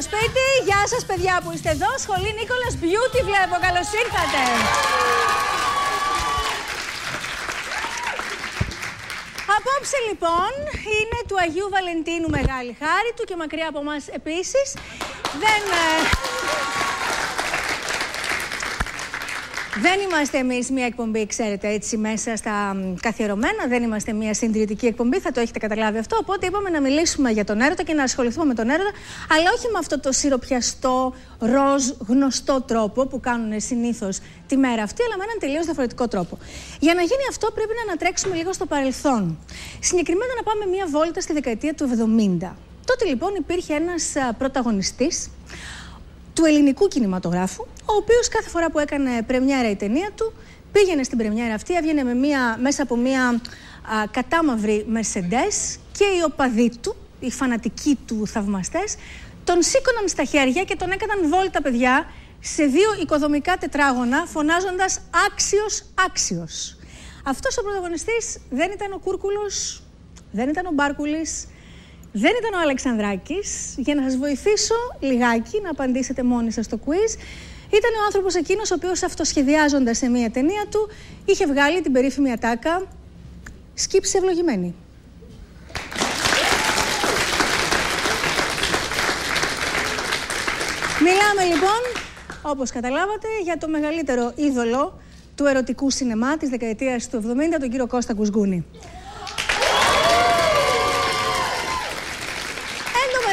στο σπίτι. Γεια σας παιδιά που είστε εδώ. Σχολή Νίκολας Beauty βλέπω. Καλώς ήρθατε. Απόψε λοιπόν είναι του Αγίου Βαλεντίνου μεγάλη χάρη του και μακριά από εμάς επίσης. Δεν είμαστε εμείς μια εκπομπή, ξέρετε, έτσι μέσα στα καθιερωμένα. Δεν είμαστε μια συντηρητική εκπομπή, θα το έχετε καταλάβει αυτό. Οπότε είπαμε να μιλήσουμε για τον έρωτα και να ασχοληθούμε με τον έρωτα, αλλά όχι με αυτό το σιροπιαστό, ροζ, γνωστό τρόπο που κάνουν συνήθως τη μέρα αυτή, αλλά με έναν τελείως διαφορετικό τρόπο. Για να γίνει αυτό, πρέπει να ανατρέξουμε λίγο στο παρελθόν. Συγκεκριμένα να πάμε μια βόλτα στη δεκαετία του 70. Τότε λοιπόν υπήρχε ένας πρωταγωνιστής του ελληνικού κινηματογράφου, ο οποίος κάθε φορά που έκανε πρεμιέρα η ταινία του, πήγαινε στην πρεμιέρα αυτή, έβγαινε μέσα από μια κατάμαυρη Mercedes και οι οπαδοί του, οι φανατικοί του θαυμαστές, τον σήκωναν στα χέρια και τον έκαναν βόλτα, παιδιά, σε δύο οικοδομικά τετράγωνα, φωνάζοντας «Άξιος, άξιος». Αυτός ο πρωταγωνιστής δεν ήταν ο Κούρκουλος, δεν ήταν ο Μπάρκουλης, δεν ήταν ο Αλεξανδράκης. Για να σας βοηθήσω λιγάκι να απαντήσετε μόνοι σας στο quiz, ήταν ο άνθρωπος εκείνος ο οποίος αυτοσχεδιάζοντας σε μία ταινία του είχε βγάλει την περίφημη ατάκα «Σκύψε ευλογημένη». Μιλάμε λοιπόν, όπως καταλάβατε, για το μεγαλύτερο είδωλο του ερωτικού σινεμά της δεκαετίας του 70, τον κύριο Κώστα Κουσγούνη.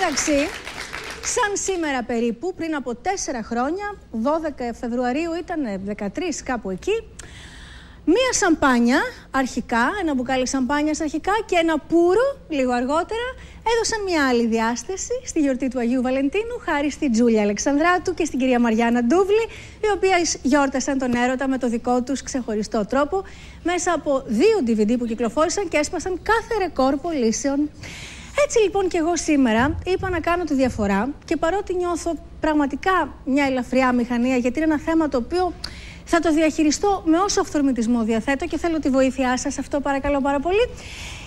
Εντάξει, σαν σήμερα περίπου, πριν από 4 χρόνια, 12 Φεβρουαρίου ήταν, 13 κάπου εκεί, μία σαμπάνια αρχικά, ένα μπουκάλι σαμπάνιας αρχικά και ένα πουρο λίγο αργότερα έδωσαν μια άλλη διάσταση στη γιορτή του Αγίου Βαλεντίνου, χάρη στη Τζούλια Αλεξανδράτου και στην κυρία Μαριάννα Ντούβλη, οι οποίες γιόρτασαν τον έρωτα με το δικό τους ξεχωριστό τρόπο, μέσα από 2 DVD που κυκλοφόρησαν και έσπασαν κάθε ρεκόρ πωλήσεων. Έτσι λοιπόν και εγώ σήμερα είπα να κάνω τη διαφορά και παρότι νιώθω πραγματικά μια ελαφριά μηχανία, γιατί είναι ένα θέμα το οποίο θα το διαχειριστώ με όσο αυθορμητισμό διαθέτω και θέλω τη βοήθειά σας, αυτό παρακαλώ πάρα πολύ,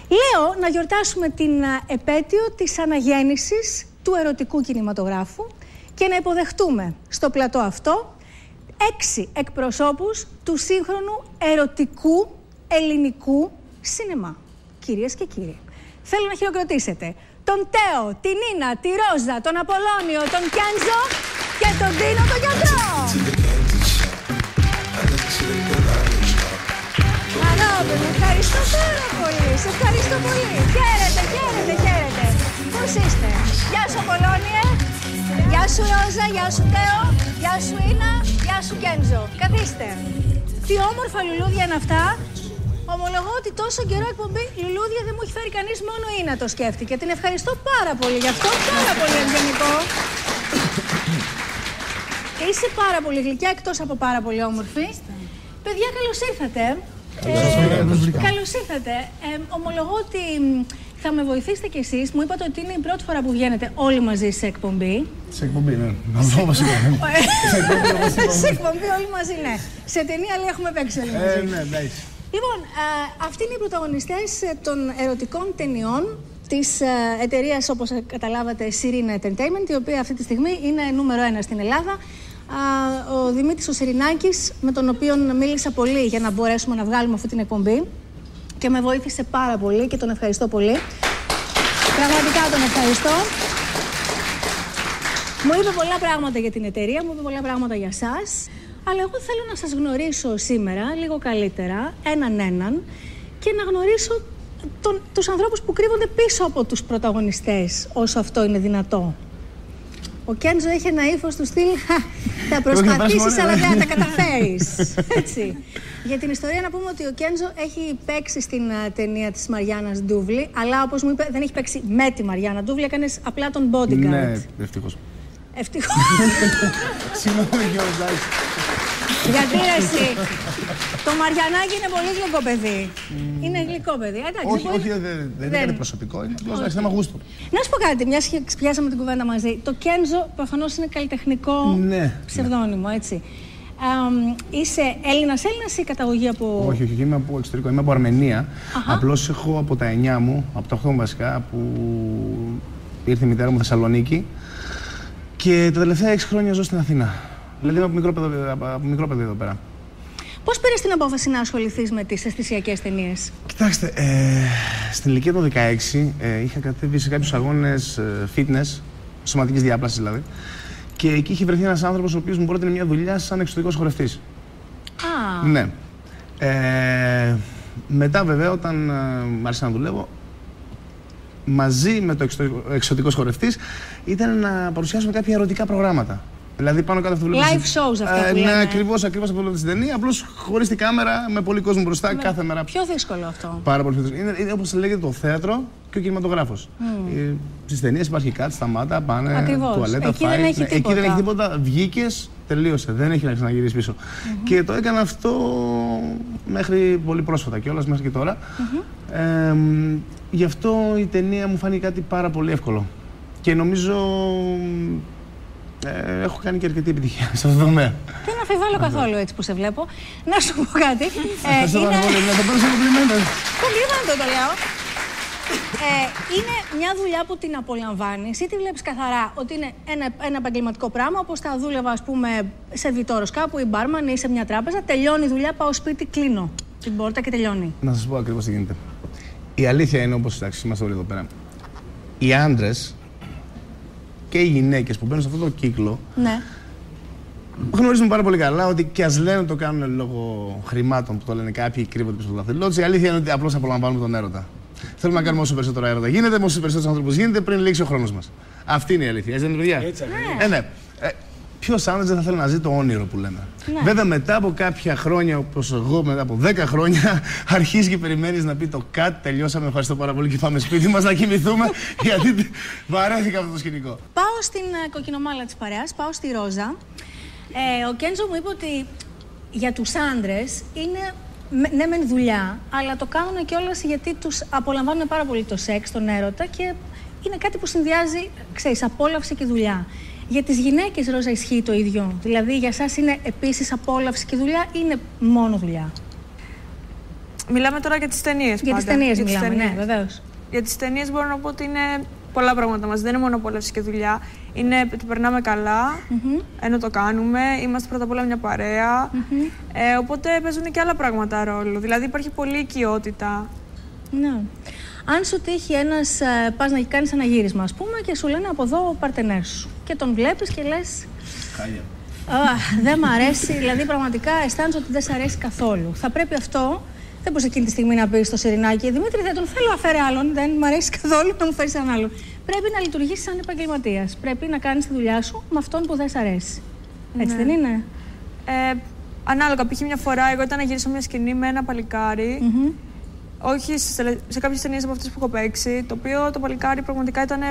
λέω να γιορτάσουμε την επέτειο της αναγέννησης του ερωτικού κινηματογράφου και να υποδεχτούμε στο πλατό αυτό 6 εκπροσώπους του σύγχρονου ερωτικού ελληνικού σινεμά. Κυρίες και κύριοι, θέλω να χειροκροτήσετε τον Τέο, την Νίνα, τη Ρόζα, τον Απολώνιο, τον Κέντζο και τον Τίνο τον γιατρό. Αγάπη μου, ευχαριστώ πάρα πολύ. Σε ευχαριστώ πολύ. Χαίρετε, χαίρετε, χαίρετε. Πώς είστε? Γεια σου Απολώνιε, γεια σου Ρόζα, γεια σου Τέο, γεια σου Ίνα, γεια σου Κέντζο. Καθίστε. Τι όμορφα λουλούδια είναι αυτά. Ομολογώ ότι τόσο καιρό εκπομπή λουλούδια δεν μου έχει φέρει κανείς, μόνο Ίνα το σκέφτηκε. Την ευχαριστώ πάρα πολύ γι' αυτό, πάρα πολύ ευγενικό. Είσαι πάρα πολύ γλυκιά, εκτός από πάρα πολύ όμορφη. Παιδιά, καλώς ήρθατε. Καλώς ήρθατε. Ομολογώ ότι θα με βοηθήσετε κι εσείς. Μου είπατε ότι είναι η πρώτη φορά που βγαίνετε όλοι μαζί σε εκπομπή. Σε εκπομπή, ναι. Να δω βασικά. Σε εκπομπή όλοι μαζί, ναι. Σε ταινία λέει έχουμε παίξει όλοι μαζί. Ναι, εντάξει. Λοιπόν, αυτοί είναι οι πρωταγωνιστές των ερωτικών ταινιών της εταιρείας, όπως καταλάβατε, Sirena Entertainment, η οποία αυτή τη στιγμή είναι νούμερο 1 στην Ελλάδα. Ο Δημήτρης ο Σιρινάκης, με τον οποίο μίλησα πολύ για να μπορέσουμε να βγάλουμε αυτή την εκπομπή και με βοήθησε πάρα πολύ και τον ευχαριστώ πολύ. Πραγματικά τον ευχαριστώ. Μου είπε πολλά πράγματα για την εταιρεία, μου είπε πολλά πράγματα για σας. Αλλά εγώ θέλω να σας γνωρίσω σήμερα λίγο καλύτερα, έναν και να γνωρίσω τους ανθρώπους που κρύβονται πίσω από τους πρωταγωνιστές, όσο αυτό είναι δυνατό. Ο Κέντζο έχει ένα ύφος του στυλ, θα προσπαθήσεις αλλά δεν θα τα καταφέρεις. Έτσι. Για την ιστορία να πούμε ότι ο Κέντζο έχει παίξει στην ταινία της Μαριάννας Ντούβλη, αλλά όπως μου είπε δεν έχει παίξει με τη Μαριάννα Ντούβλη, έκανες απλά τον bodyguard. Ναι, ευτυχώς. Ευτυχώς. Συγγνώμη, εντάξει. Γιατί εσύ, το Μαριανάκι είναι πολύ γλυκό παιδί. Είναι γλυκό παιδί. Όχι, δεν είναι προσωπικό, είναι απλώς ένα θέμα γούστου. Να σου πω κάτι, μιας και πιάσαμε την κουβέντα μαζί. Το Κέντζο προφανώς είναι καλλιτεχνικό ψευδόνυμο, έτσι. Είσαι Έλληνας ή καταγωγή από... Όχι, είμαι από εξωτερικό, είμαι από Αρμενία. Απλώς έχω από τα 9 μου, από τα 8 μου βασικά, που ήρθε η μητέρα μου Θεσσαλονίκη. Και τα τελευταία 6 χρόνια ζω στην Αθήνα. Δηλαδή από μικρό παιδί εδώ πέρα. Πώς πήρες την απόφαση να ασχοληθείς με τις αισθησιακές ταινίες? Κοιτάξτε, στην ηλικία των 16 είχα κατέβει σε κάποιους αγώνες fitness, σωματικής διάπλασης δηλαδή. Και εκεί είχε βρεθεί ένας άνθρωπος ο οποίος μου πρότεινε μια δουλειά σαν εξωτερικός χορευτής. Ναι. Μετά βέβαια όταν μ' άρχισα να δουλεύω, μαζί με το εξωτερικός χορευτής ήταν να παρουσιάσουμε κάποια ερωτικά προγράμματα. Δηλαδή πάνω κάτω αυτό που βλέπετε. Live shows αυτά που λέμε. Ναι, ακριβώς αυτό που βλέπετε στην ταινία. Απλώς χωρίς την κάμερα, με πολύ κόσμο μπροστά κάθε μέρα. Πιο δύσκολο αυτό. Πάρα πολύ δύσκολο. Είναι όπως λέγεται το θέατρο και ο κινηματογράφος. Στις ταινίες υπάρχει κάτι, σταμάτα, πάνε, τουαλέτα, εκεί δεν έχει τίποτα. Εκεί δεν έχει τίποτα. Βγήκες, τελείωσε. Δεν έχει να ξαναγυρίσει πίσω. Και το έκανα αυτό μέχρι πολύ πρόσφατα κιόλας, μέχρι και τώρα. Γι' αυτό η ταινία μου φάνηκε κάτι πάρα πολύ εύκολο. Και νομίζω έχω κάνει και αρκετή επιτυχία σε αυτό το τομέα. Δεν αμφιβάλλω καθόλου έτσι που σε βλέπω. Να σου πω κάτι. Ευχαριστώ πάρα πολύ. Να το πάρω σε κομπλιμέντο. Κομπλιμέντο το λέω. Είναι μια δουλειά που την απολαμβάνεις ή τη βλέπεις καθαρά ότι είναι ένα επαγγελματικό πράγμα, όπως θα δούλευα, ας πούμε, σερβιτόρος κάπου ή μπάρμαν ή σε μια τράπεζα. Τελειώνει η δουλειά, πάω σπίτι, κλείνω την πόρτα και τελειώνει. Να σας πω ακριβώς τι γίνεται. Η αλήθεια είναι, όπως είμαστε όλοι εδώ πέρα, οι άντρες και οι γυναίκες που μπαίνουν σε αυτό το κύκλο, ναι, γνωρίζουν πάρα πολύ καλά ότι και ας λένε ότι το κάνουν λόγω χρημάτων που το λένε κάποιοι, κρύβονται πίσω από το δαχτυλό. Η αλήθεια είναι ότι απλώς απολαμβάνουμε τον έρωτα. Θέλουμε να κάνουμε όσο περισσότερο έρωτα γίνεται, με όσους περισσότερους ανθρώπους γίνεται πριν λήξει ο χρόνος μας. Αυτή είναι η αλήθεια. Έτσι δεν είναι, παιδιά? Έτσι ακριβώς. Ναι. Ποιος άντρας δεν θα θέλει να ζει το όνειρο που λέμε. Ναι. Βέβαια, μετά από κάποια χρόνια, όπως εγώ, μετά από 10 χρόνια, αρχίζει και περιμένεις να πει το κάτι. Τελειώσαμε, ευχαριστώ πάρα πολύ και πάμε σπίτι μας να κοιμηθούμε, γιατί βαρέθηκα αυτό το σκηνικό. Πάω στην κοκκινομάλα της παρέας, πάω στη Ρόζα. Ο Κέντζο μου είπε ότι για τους άντρες είναι ναι μεν δουλειά, αλλά το κάνουν κιόλας γιατί τους απολαμβάνουν πάρα πολύ το σεξ, τον έρωτα και είναι κάτι που συνδυάζει, ξέρεις, απόλαυση και δουλειά. Για τις γυναίκες, Ρόζα, ισχύει το ίδιο? Δηλαδή, για εσάς είναι επίσης απόλαυση και δουλειά ή είναι μόνο δουλειά? Μιλάμε τώρα για τις ταινίες. Για τις ταινίες μιλάμε, ναι, βεβαίως. Για τις ταινίες μπορώ να πω ότι είναι πολλά πράγματα μας. Δεν είναι μόνο απόλαυση και δουλειά. Είναι ότι περνάμε καλά, ενώ το κάνουμε. Είμαστε πρώτα απ' όλα μια παρέα. Οπότε παίζουν και άλλα πράγματα ρόλο. Δηλαδή, υπάρχει πολλή οικειότητα. Ναι. Αν σου τύχει πας να κάνεις ένα γύρισμα, ας πούμε, και σου λένε από εδώ ο παρτενέρ σου. Και τον βλέπεις και λες. Χάλια. Δεν μ' αρέσει, δηλαδή πραγματικά αισθάνεσαι ότι δεν σ' αρέσει καθόλου. Θα πρέπει αυτό, δεν μπορείς εκείνη τη στιγμή να πεις στο Σιρινάκι, Δημήτρη, δεν τον θέλω, αφαίρε άλλον, δεν μ' αρέσει καθόλου, να μου φέρεις έναν άλλον. Πρέπει να λειτουργήσεις σαν επαγγελματίας. Πρέπει να κάνεις τη δουλειά σου με αυτόν που δεν σ' αρέσει. Έτσι δεν είναι? Ανάλογα, π.χ. μια φορά εγώ ήταν να γυρίσω μια σκηνή με ένα παλικάρι. Όχι σε κάποιες ταινίες από αυτές που έχω παίξει, το οποίο το παλικάρι πραγματικά ήταν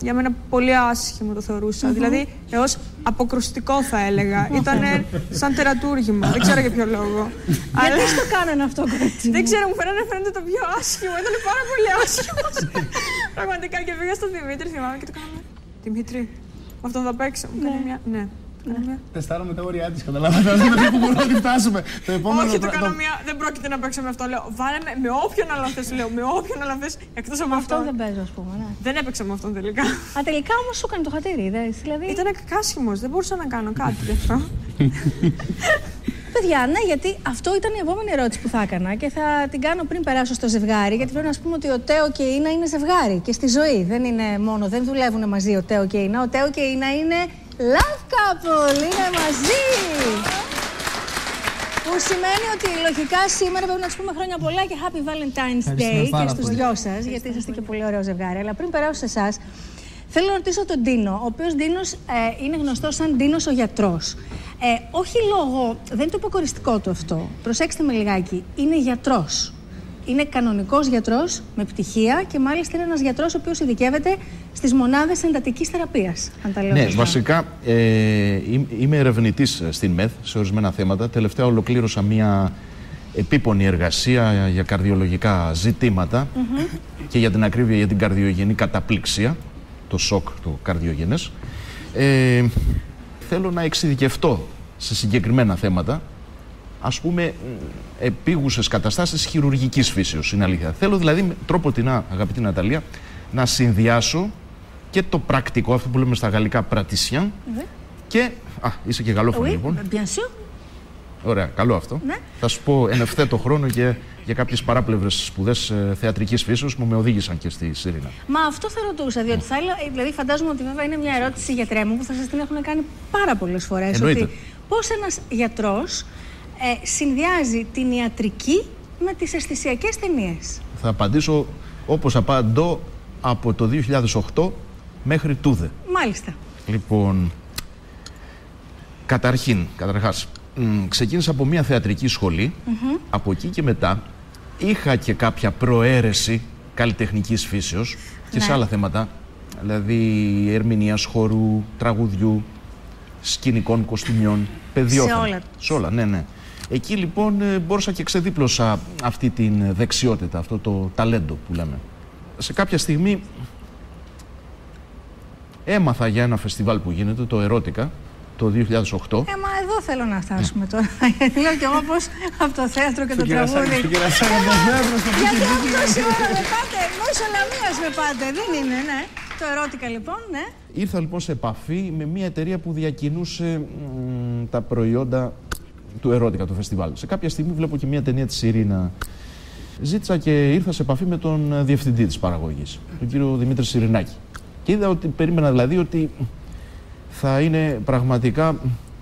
για μένα πολύ άσχημο, το θεωρούσα. Δηλαδή, έως αποκρουστικό θα έλεγα. Ήταν σαν τερατούργημα. Δεν ξέρω για ποιο λόγο. Γιατί το κάνανε αυτό, κορίτσι? Δεν ξέρω, μου φαίνεται το πιο άσχημο. Ήταν πάρα πολύ άσχημο. Πραγματικά, και πήγα στον Δημήτρη, θυμάμαι και το κάναμε. Δημήτρη, με αυτόν θα παίξω. Μου κάνει μια. Ναι. Τεστάρουμε τα όρια της, καταλάβατε. Δεν είναι που μπορούμε να φτάσουμε. Όχι, το κάνω μία. Δεν πρόκειται να παίξω με αυτό. Λέω, βάλε με όποιον άλλο θες. Λέω, με όποιον άλλο θες. Εκτός από αυτό. Δεν παίζω, ας πούμε. Ναι. Δεν έπαιξα με αυτόν τελικά. Τελικά όμως σου έκανε το χατήρι, δηλαδή. Ήταν κάσχημος. Δεν μπορούσα να κάνω κάτι γι' αυτό. Παιδιά, ναι, γιατί αυτό ήταν η επόμενη ερώτηση που θα έκανα και θα την κάνω πριν περάσω στο ζευγάρι. Γιατί πρέπει να πούμε ότι ο Τέο και η Ίνα είναι ζευγάρι και στη ζωή. Δεν είναι μόνο, δεν δουλεύουν μαζί ο Τέο και η Ίνα. Ο Τέο και η Ίνα είναι love couple, είναι μαζί. Που σημαίνει ότι λογικά σήμερα πρέπει να τους πούμε χρόνια πολλά και Happy Valentine's Day και στους δυο σας, γιατί είσαστε και πολύ ωραίο ζευγάρι. Αλλά πριν περάσω σε εσάς, θέλω να ρωτήσω τον Ντίνο, ο οποίος Ντίνος είναι γνωστός σαν Ντίνος ο γιατρός. Όχι λόγω, δεν είναι το υποκοριστικό του αυτό. Προσέξτε με λιγάκι, είναι γιατρός. Είναι κανονικός γιατρός με πτυχία και μάλιστα είναι ένας γιατρός ο οποίος ειδικεύεται στις μονάδες εντατικής θεραπείας. Αν τα λέω ναι, βασικά είμαι ερευνητής στην ΜΕΘ σε ορισμένα θέματα. Τελευταία ολοκλήρωσα μια επίπονη εργασία για καρδιολογικά ζητήματα και για την ακρίβεια για την καρδιογενή καταπλήξια, το σοκ το καρδιογενές. Θέλω να εξειδικευτώ σε συγκεκριμένα θέματα, ας πούμε επίγουσες καταστάσεις χειρουργικής φύσεως, είναι αλήθεια. Θέλω δηλαδή με τρόπο την αγαπητή Ναταλία να συνδυάσω και το πρακτικό, αυτό που λέμε στα γαλλικά πρατισιάν. Και. Είσαι και γαλλόφωνο λοιπόν. Bien sûr. Ωραία, καλό αυτό. Ναι. Θα σου πω εν ευθέτω χρόνο και για κάποιες παράπλευρες σπουδές θεατρικής φύσεως που με οδήγησαν και στη Σιρήνα. Μα αυτό θα ρωτούσα, διότι δηλαδή φαντάζομαι ότι βέβαια είναι μια ερώτηση, γιατρέ μου, που θα σας την έχουν κάνει πάρα πολλές φορές. Ότι πώς ένας γιατρός συνδυάζει την ιατρική με τις αισθησιακές ταινίες. Θα απαντήσω όπως απαντώ από το 2008 μέχρι τούδε. Μάλιστα. Λοιπόν, καταρχάς, ξεκίνησα από μια θεατρική σχολή. Από εκεί και μετά είχα και κάποια προαίρεση καλλιτεχνικής φύσεως και σε άλλα θέματα. Δηλαδή ερμηνείας χώρου, τραγουδιού, σκηνικών, κοστούμιων, παιδιόφωνα. Σε όλα, ναι. Εκεί λοιπόν μπόρεσα και ξεδίπλωσα αυτή την δεξιότητα, αυτό το ταλέντο που λέμε. Σε κάποια στιγμή έμαθα για ένα φεστιβάλ που γίνεται, το Ερώτικα, το 2008. Μα εδώ θέλω να φτάσουμε τώρα. Γιατί λέω κι εγώ πως από το θέατρο και το τραγούδι. Γιατί αυτό σήμερα με πάτε, μέσω Λαμίας με πάτε, δεν είναι, ναι. Το Ερώτικα λοιπόν, ναι. Ήρθα λοιπόν σε επαφή με μια εταιρεία που διακινούσε τα προϊόντα του Ερώτικα, το φεστιβάλ. Σε κάποια στιγμή βλέπω και μια ταινία της Σιρήνα. Ζήτησα και ήρθα σε επαφή με τον διευθυντή της παραγωγής, τον κύριο Δημήτρη Σιρηνάκη. Και είδα ότι, περίμενα δηλαδή ότι θα είναι πραγματικά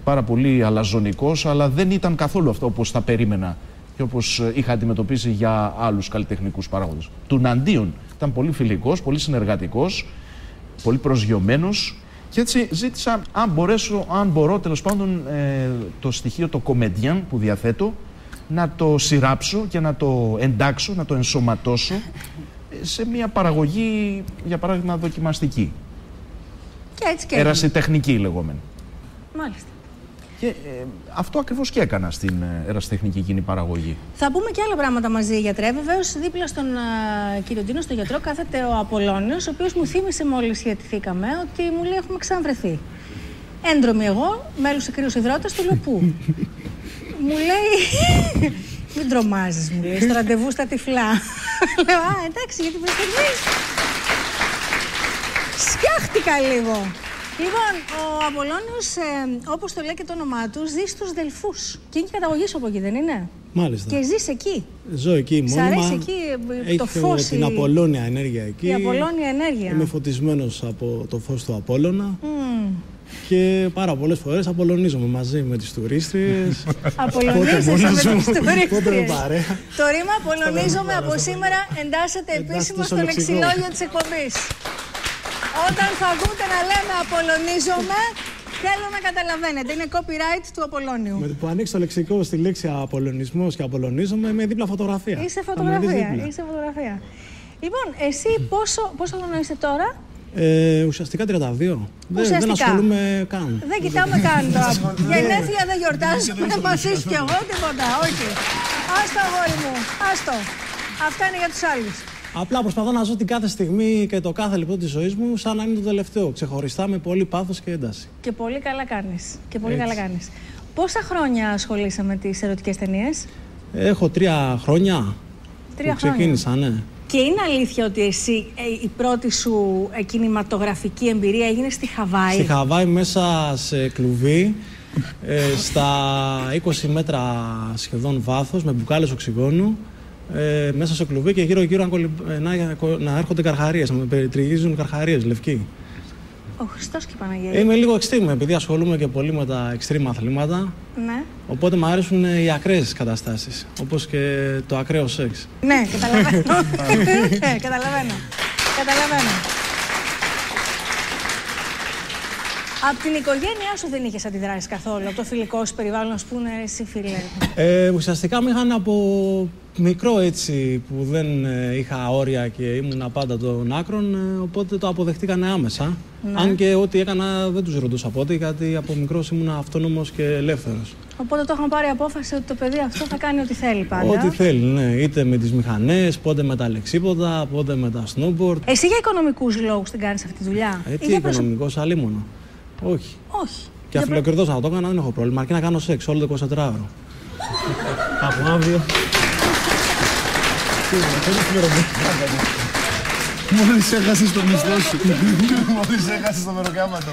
πάρα πολύ αλαζονικός, αλλά δεν ήταν καθόλου αυτό όπως θα περίμενα και όπως είχα αντιμετωπίσει για άλλους καλλιτεχνικούς παράγοντες. Τουναντίον ήταν πολύ φιλικός, πολύ συνεργατικός, πολύ προσγειωμένος και έτσι ζήτησα αν μπορώ τέλος πάντων το στοιχείο το comedian που διαθέτω να το σειράψω και να το εντάξω, να το ενσωματώσω σε μια παραγωγή, για παράδειγμα, δοκιμαστική. Και έτσι και ερασιτεχνική λεγόμενη. Μάλιστα. Και αυτό ακριβώς και έκανα στην ερασιτεχνική εκείνη παραγωγή. Θα πούμε και άλλα πράγματα μαζί, γιατρέ. Βεβαίως, δίπλα στον κύριο Ντίνο, στον γιατρό, κάθεται ο Απολλώνιος, ο οποίος μου θύμισε μόλις σχετηθήκαμε ότι μου λέει: έχουμε ξαναβρεθεί. Έντρομη εγώ, μέλους ακραίους υδρότας, του λέω πού. Μου λέει: μην τρομάζεις, μου λέει, στο ραντεβού στα τυφλά. Λέω: εντάξει, γιατί πριν στιγμή σκιάχτηκα λίγο. Λοιπόν, ο Απολλώνιος, όπως το λέει και το όνομά του, ζει στους Δελφούς. Και είναι και καταγωγής από εκεί, δεν είναι? Μάλιστα. Και ζεις εκεί. Ζω εκεί μόνιμα. Σ' αρέσει εκεί το φως? Έχω την Απολλώνια ενέργεια εκεί. Η Απολλώνια ενέργεια. Είμαι φωτισμένος από το φως του Απόλλωνα. Και πάρα πολλές φορές απολωνίζομαι μαζί με τις τουρίστριες. Απολωνίζεσαι με τις τουρίστριες. παρέα. Το ρήμα απολωνίζομαι από σήμερα εντάσσεται επίσημα στο λεξιλόγιο της εκπομπής. Όταν θα ακούτε να λέμε απολωνίζομαι, θέλω να καταλαβαίνετε. Είναι copyright του Απολλώνιου. Με το που ανοίξει το λεξικό στη λέξη απολωνισμός και απολωνίζομαι, είμαι δίπλα φωτογραφία. Είσαι φωτογραφία. Λοιπόν, εσύ πόσο χρόνο είσαι τώρα? Ουσιαστικά 32. Δεν ασχολούμαι καν. Δεν κοιτάμε καν τώρα. Γενέθλια δεν γιορτάζουμε μαζί κι εγώ, τίποτα. Όχι. Άστο, αγόρι μου. Άστο. Αυτά είναι για τους άλλους. Απλά προσπαθώ να ζω την κάθε στιγμή και το κάθε λεπτό της ζωής μου σαν να είναι το τελευταίο. Ξεχωριστά με πολύ πάθος και ένταση. Και πολύ καλά κάνεις. Πόσα χρόνια ασχολείσαι με τις ερωτικές ταινίες? Έχω 3 χρόνια. 3 ξεκίνησα, ναι. Και είναι αλήθεια ότι εσύ η πρώτη σου κινηματογραφική εμπειρία έγινε στη Χαβάη? Στη Χαβάη, μέσα σε κλουβί, στα 20 μέτρα σχεδόν βάθος, με μπουκάλες οξυγόνου, μέσα σε κλουβί και γύρω-γύρω να έρχονται καρχαρίες, να με περιτριγίζουν καρχαρίες, λευκοί. Ο Χριστός και η Παναγία. Είμαι λίγο extreme, επειδή ασχολούμαι και πολύ με τα extreme αθλήματα. Ναι. Οπότε μου αρέσουν οι ακραίες καταστάσεις, όπως και το ακραίο σεξ. Ναι, καταλαβαίνω. Καταλαβαίνω. Από την οικογένειά σου δεν είχες αντιδράσεις καθόλου? Από το φιλικό σου περιβάλλον, να σου πούνε εσύ φίλε? Ουσιαστικά με είχαν από μικρό έτσι που δεν είχα όρια και ήμουνα πάντα των άκρων, οπότε το αποδεχτήκανε άμεσα. Ναι. Αν και ό,τι έκανα δεν τους ρωτούσα πότε, γιατί από μικρός ήμουνα αυτόνομος και ελεύθερος. Οπότε το είχαν πάρει απόφαση ότι το παιδί αυτό θα κάνει ό,τι θέλει πάντα. Ό,τι θέλει, ναι. Είτε με τις μηχανές, πότε με τα λεξίποτα, πότε με τα snowboard. Εσύ για οικονομικούς λόγους την κάνεις αυτή τη δουλειά? Τι οικονομικός, αλίμονο. Όχι. Και αφιλοκριτώς να το έκανα, δεν έχω πρόβλημα. Αρκεί να κάνω σεξ όλο το 24ωρο. Από αύριο. Μόλις έχασες το μισθό σου. Μόλις έχασες το μεροκάματο.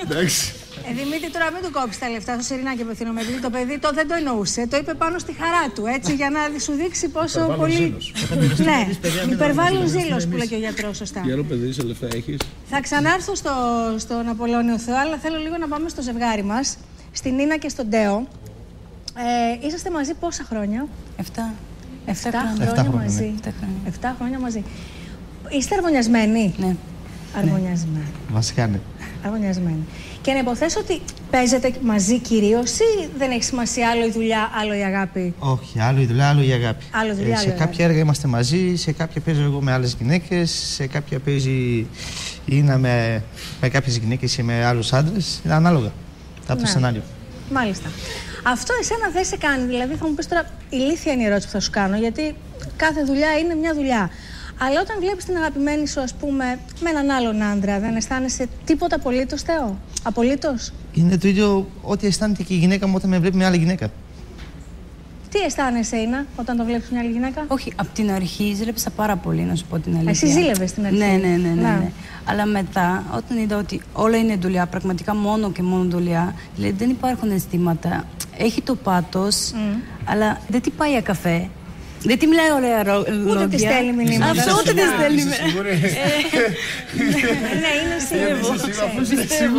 Εντάξει. Δημήτρη, τώρα μην του κόψεις τα λεφτά στο Σιρινάκι απευθύνομαι, επειδή το παιδί δεν το εννοούσε. Το είπε πάνω στη χαρά του, έτσι, για να σου δείξει πόσο πολύ. Ναι, υπερβάλλον ζήλος που λέει και ο γιατρός, σωστά. Τι άλλο παιδί, σε λεφτά έχεις? Θα ξανάρθω στον Απολώνιο Θεό, αλλά θέλω λίγο να πάμε στο ζευγάρι μας, στην Νίνα και στον Τέο. Είσαστε μαζί πόσα χρόνια? 7 χρόνια μαζί. 7 χρόνια μαζί. Είστε αρμονιασμένοι? Ναι. Αρμονιασμένοι. Βασικά ναι. Αρμονιασμένοι. Και να υποθέσω ότι παίζετε μαζί κυρίως ή δεν έχει σημασία άλλο η δουλειά, άλλο η αγάπη? Όχι, άλλο η δουλειά, άλλο η αγάπη. Άλλο δουλειά, σε κάποια έργα είμαστε μαζί, σε κάποια παίζω εγώ με άλλες γυναίκες, σε κάποια παίζει η Ίνα με κάποιες γυναίκες ή με άλλους άντρες. Είναι ανάλογα από το σενάριο. Μάλιστα. Αυτό εσένα δεν σε κάνει, δηλαδή θα μου πεις τώρα, ηλίθια είναι η ερώτηση που θα σου κάνω, γιατί κάθε δουλειά είναι μια δουλειά. Αλλά όταν βλέπεις την αγαπημένη σου, ας πούμε, με έναν άλλον άντρα, δεν αισθάνεσαι τίποτα απολύτως, Θεό? Απολύτως? Είναι το ίδιο ό,τι αισθάνεται και η γυναίκα μου όταν με βλέπει με άλλη γυναίκα. Τι αισθάνεσαι, Ίνα, όταν το βλέπεις μια άλλη γυναίκα? Όχι, από την αρχή ζήλεψα πάρα πολύ, να σου πω την αλήθεια. Εσύ ζήλευες στην αρχή? Ναι. Αλλά μετά, όταν είδα ότι όλα είναι δουλειά, πραγματικά μόνο και μόνο δουλειά, δηλαδή δεν υπάρχουν αισθήματα. Έχει το πάθος, αλλά δεν τι πάει για καφέ. Δεν τη μιλάει ωραία λόγια. Ούτε τη στέλνει μηνύματα. Αυτό ούτε τη στέλνει. Ναι, είναι πιστεύω.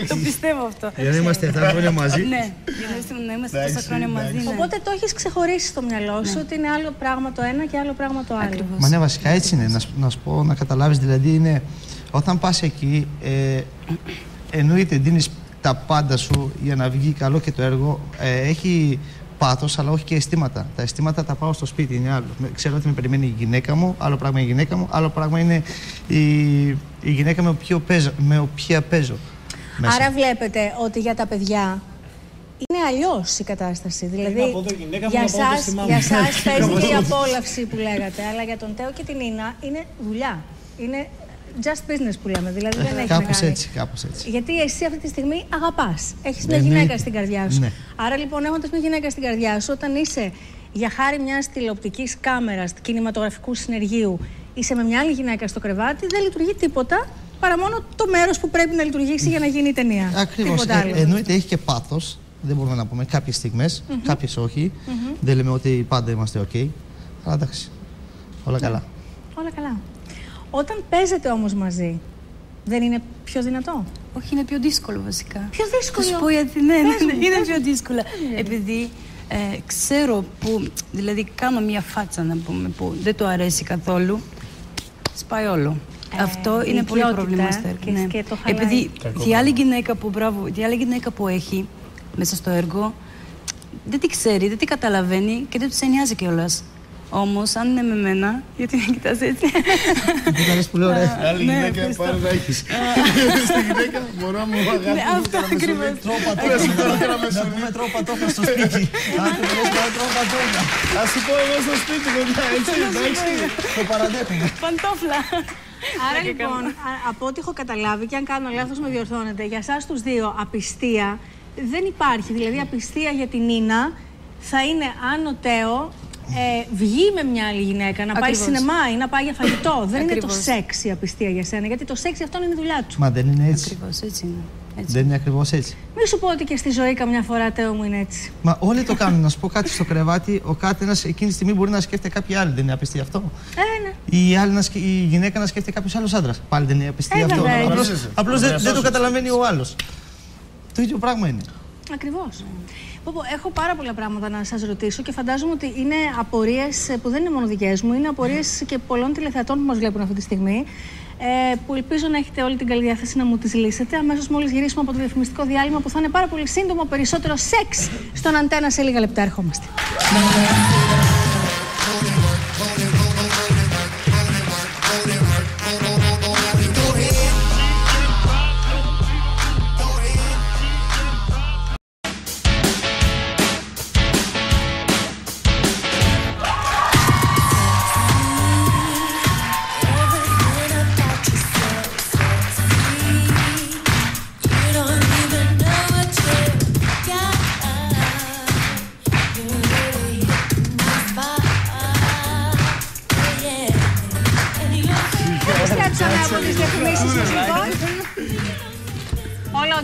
Το πιστεύω αυτό. Για να είμαστε 7 χρόνια μαζί. Ναι, να είμαστε τόσα χρόνια μαζί. Οπότε το έχεις ξεχωρίσει στο μυαλό σου ότι είναι άλλο πράγμα το ένα και άλλο πράγμα το άλλο. Μα ναι, βασικά έτσι είναι. Να σου πω, να καταλάβεις, δηλαδή είναι όταν πας εκεί, εννοείται δίνεις τα πάντα σου για να βγει καλό και το έργο. Έχει πάθος, αλλά όχι και αισθήματα. Τα αισθήματα τα πάω στο σπίτι, είναι άλλο. Ξέρω ότι με περιμένει η γυναίκα μου, άλλο πράγμα η γυναίκα μου, άλλο πράγμα είναι η γυναίκα με οποία παίζω. Μέσα. Άρα βλέπετε ότι για τα παιδιά είναι αλλιώς η κατάσταση. Δηλαδή, για σας παίζει και η απόλαυση που λέγατε, αλλά για τον Τέο και την Ίνα είναι δουλειά. Είναι just business που λέμε, δηλαδή δεν έχει κάπως να κάνει. Κάπως έτσι. Γιατί εσύ αυτή τη στιγμή αγαπάς. Έχεις μια γυναίκα στην καρδιά σου. Ναι. Άρα λοιπόν, έχοντας μια γυναίκα στην καρδιά σου, όταν είσαι για χάρη μιας τηλεοπτικής κάμερας, κινηματογραφικού συνεργείου, είσαι με μια άλλη γυναίκα στο κρεβάτι, δεν λειτουργεί τίποτα παρά μόνο το μέρος που πρέπει να λειτουργήσει για να γίνει η ταινία. Ακριβώς. Εννοείται έχει και πάθος. Δεν μπορούμε να πούμε κάποιες στιγμές, κάποιες όχι. Δεν λέμε ότι πάντα είμαστε OK. Αλλά εντάξει. Όλα καλά. Όλα καλά. Όταν παίζετε όμως μαζί, δεν είναι πιο δυνατό? Όχι, είναι πιο δύσκολο βασικά. Πιο δύσκολο? Θα σου πω γιατί είναι πιο δύσκολο. Επειδή ξέρω που, δηλαδή κάνω μια φάτσα να πούμε που δεν του αρέσει καθόλου, σπάει όλο. Αυτό είναι πολύ πρόβλημα. Ναι. Επειδή η άλλη γυναίκα που έχει μέσα στο έργο δεν τη ξέρει, δεν τη καταλαβαίνει και δεν του νοιάζει κιόλας. Όμως, αν είναι με μένα, γιατί με κοιτάς έτσι. Δεν αρέσει που λέω ωραία. Άλλη γυναίκα πάρε να έχεις. Στη γυναίκα, μωρά μου, αγάπη. Αυτό ακριβώς. Να πούμε τρώω πατόφλα στο σπίτι. Αν του λες να τρώω πατόφλα. Ας σου πω εγώ στο σπίτι μετά, έτσι, εντάξει. Το παραδέχομαι. Παντόφλα. Άρα λοιπόν, από ό,τι έχω καταλάβει, και αν κάνω λάθος με διορθώνετε, για εσάς τους δύο απιστία δεν υπάρχει. Δηλαδή, απιστία για την Νίνα θα είναι αν ο Τέο βγει με μια άλλη γυναίκα, να πάει σινεμά ή να πάει για φαγητό. Δεν είναι το σεξ η απιστία για σένα, γιατί το σεξ αυτό είναι η δουλειά του. Μα δεν είναι έτσι. Ακριβώς έτσι είναι. Έτσι. Δεν είναι ακριβώς έτσι. Μη σου πω ότι και στη ζωή καμιά φορά, Τέο μου, είναι έτσι. Μα όλοι το κάνουν. Να σου πω κάτι στο κρεβάτι, ο κάτενας εκείνη τη στιγμή μπορεί να σκέφτεται κάποια άλλη. Δεν είναι απιστία αυτό? Ναι. Η γυναίκα να σκέφτεται κάποιος άλλος άντρας. Πάλι δεν είναι απιστία αυτό? Απλώς δεν το καταλαβαίνει ο άλλος. Το ίδιο πράγμα είναι. Ακριβώς. Έχω πάρα πολλά πράγματα να σας ρωτήσω και φαντάζομαι ότι είναι απορίες που δεν είναι μόνο δικές μου, είναι απορίες και πολλών τηλεθεατών που μας βλέπουν αυτή τη στιγμή, που ελπίζω να έχετε όλη την καλή διάθεση να μου τις λύσετε αμέσως μόλις γυρίσουμε από το διαφημιστικό διάλειμμα που θα είναι πάρα πολύ σύντομο. Περισσότερο σεξ στον Αντένα σε λίγα λεπτά. Ερχόμαστε.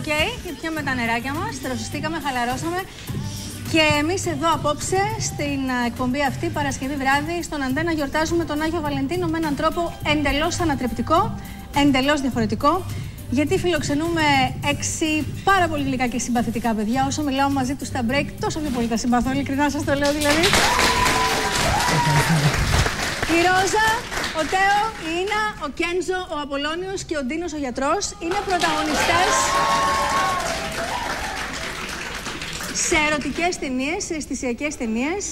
οκ, πιάμε τα νεράκια μας, τεροσιστήκαμε, χαλαρώσαμε. Και εμείς εδώ απόψε, στην εκπομπή αυτή, Παρασκευή βράδυ, στον Αντένα γιορτάζουμε τον Άγιο Βαλεντίνο με έναν τρόπο εντελώς ανατρεπτικό, εντελώς διαφορετικό. Γιατί φιλοξενούμε 6 πάρα πολύ γλυκά και συμπαθητικά παιδιά. Όσο μιλάω μαζί τους στα break, τόσο πιο πολύ τα συμπαθώ, ειλικρινά σας το λέω δηλαδή. Η Ρόζα, ο Τέο, η Ίνα, ο Κέντζο, ο Απολώνιος και ο Ντίνος ο γιατρός είναι πρωταγωνιστές σε ερωτικές ταινίες, σε αισθησιακές ταινίες.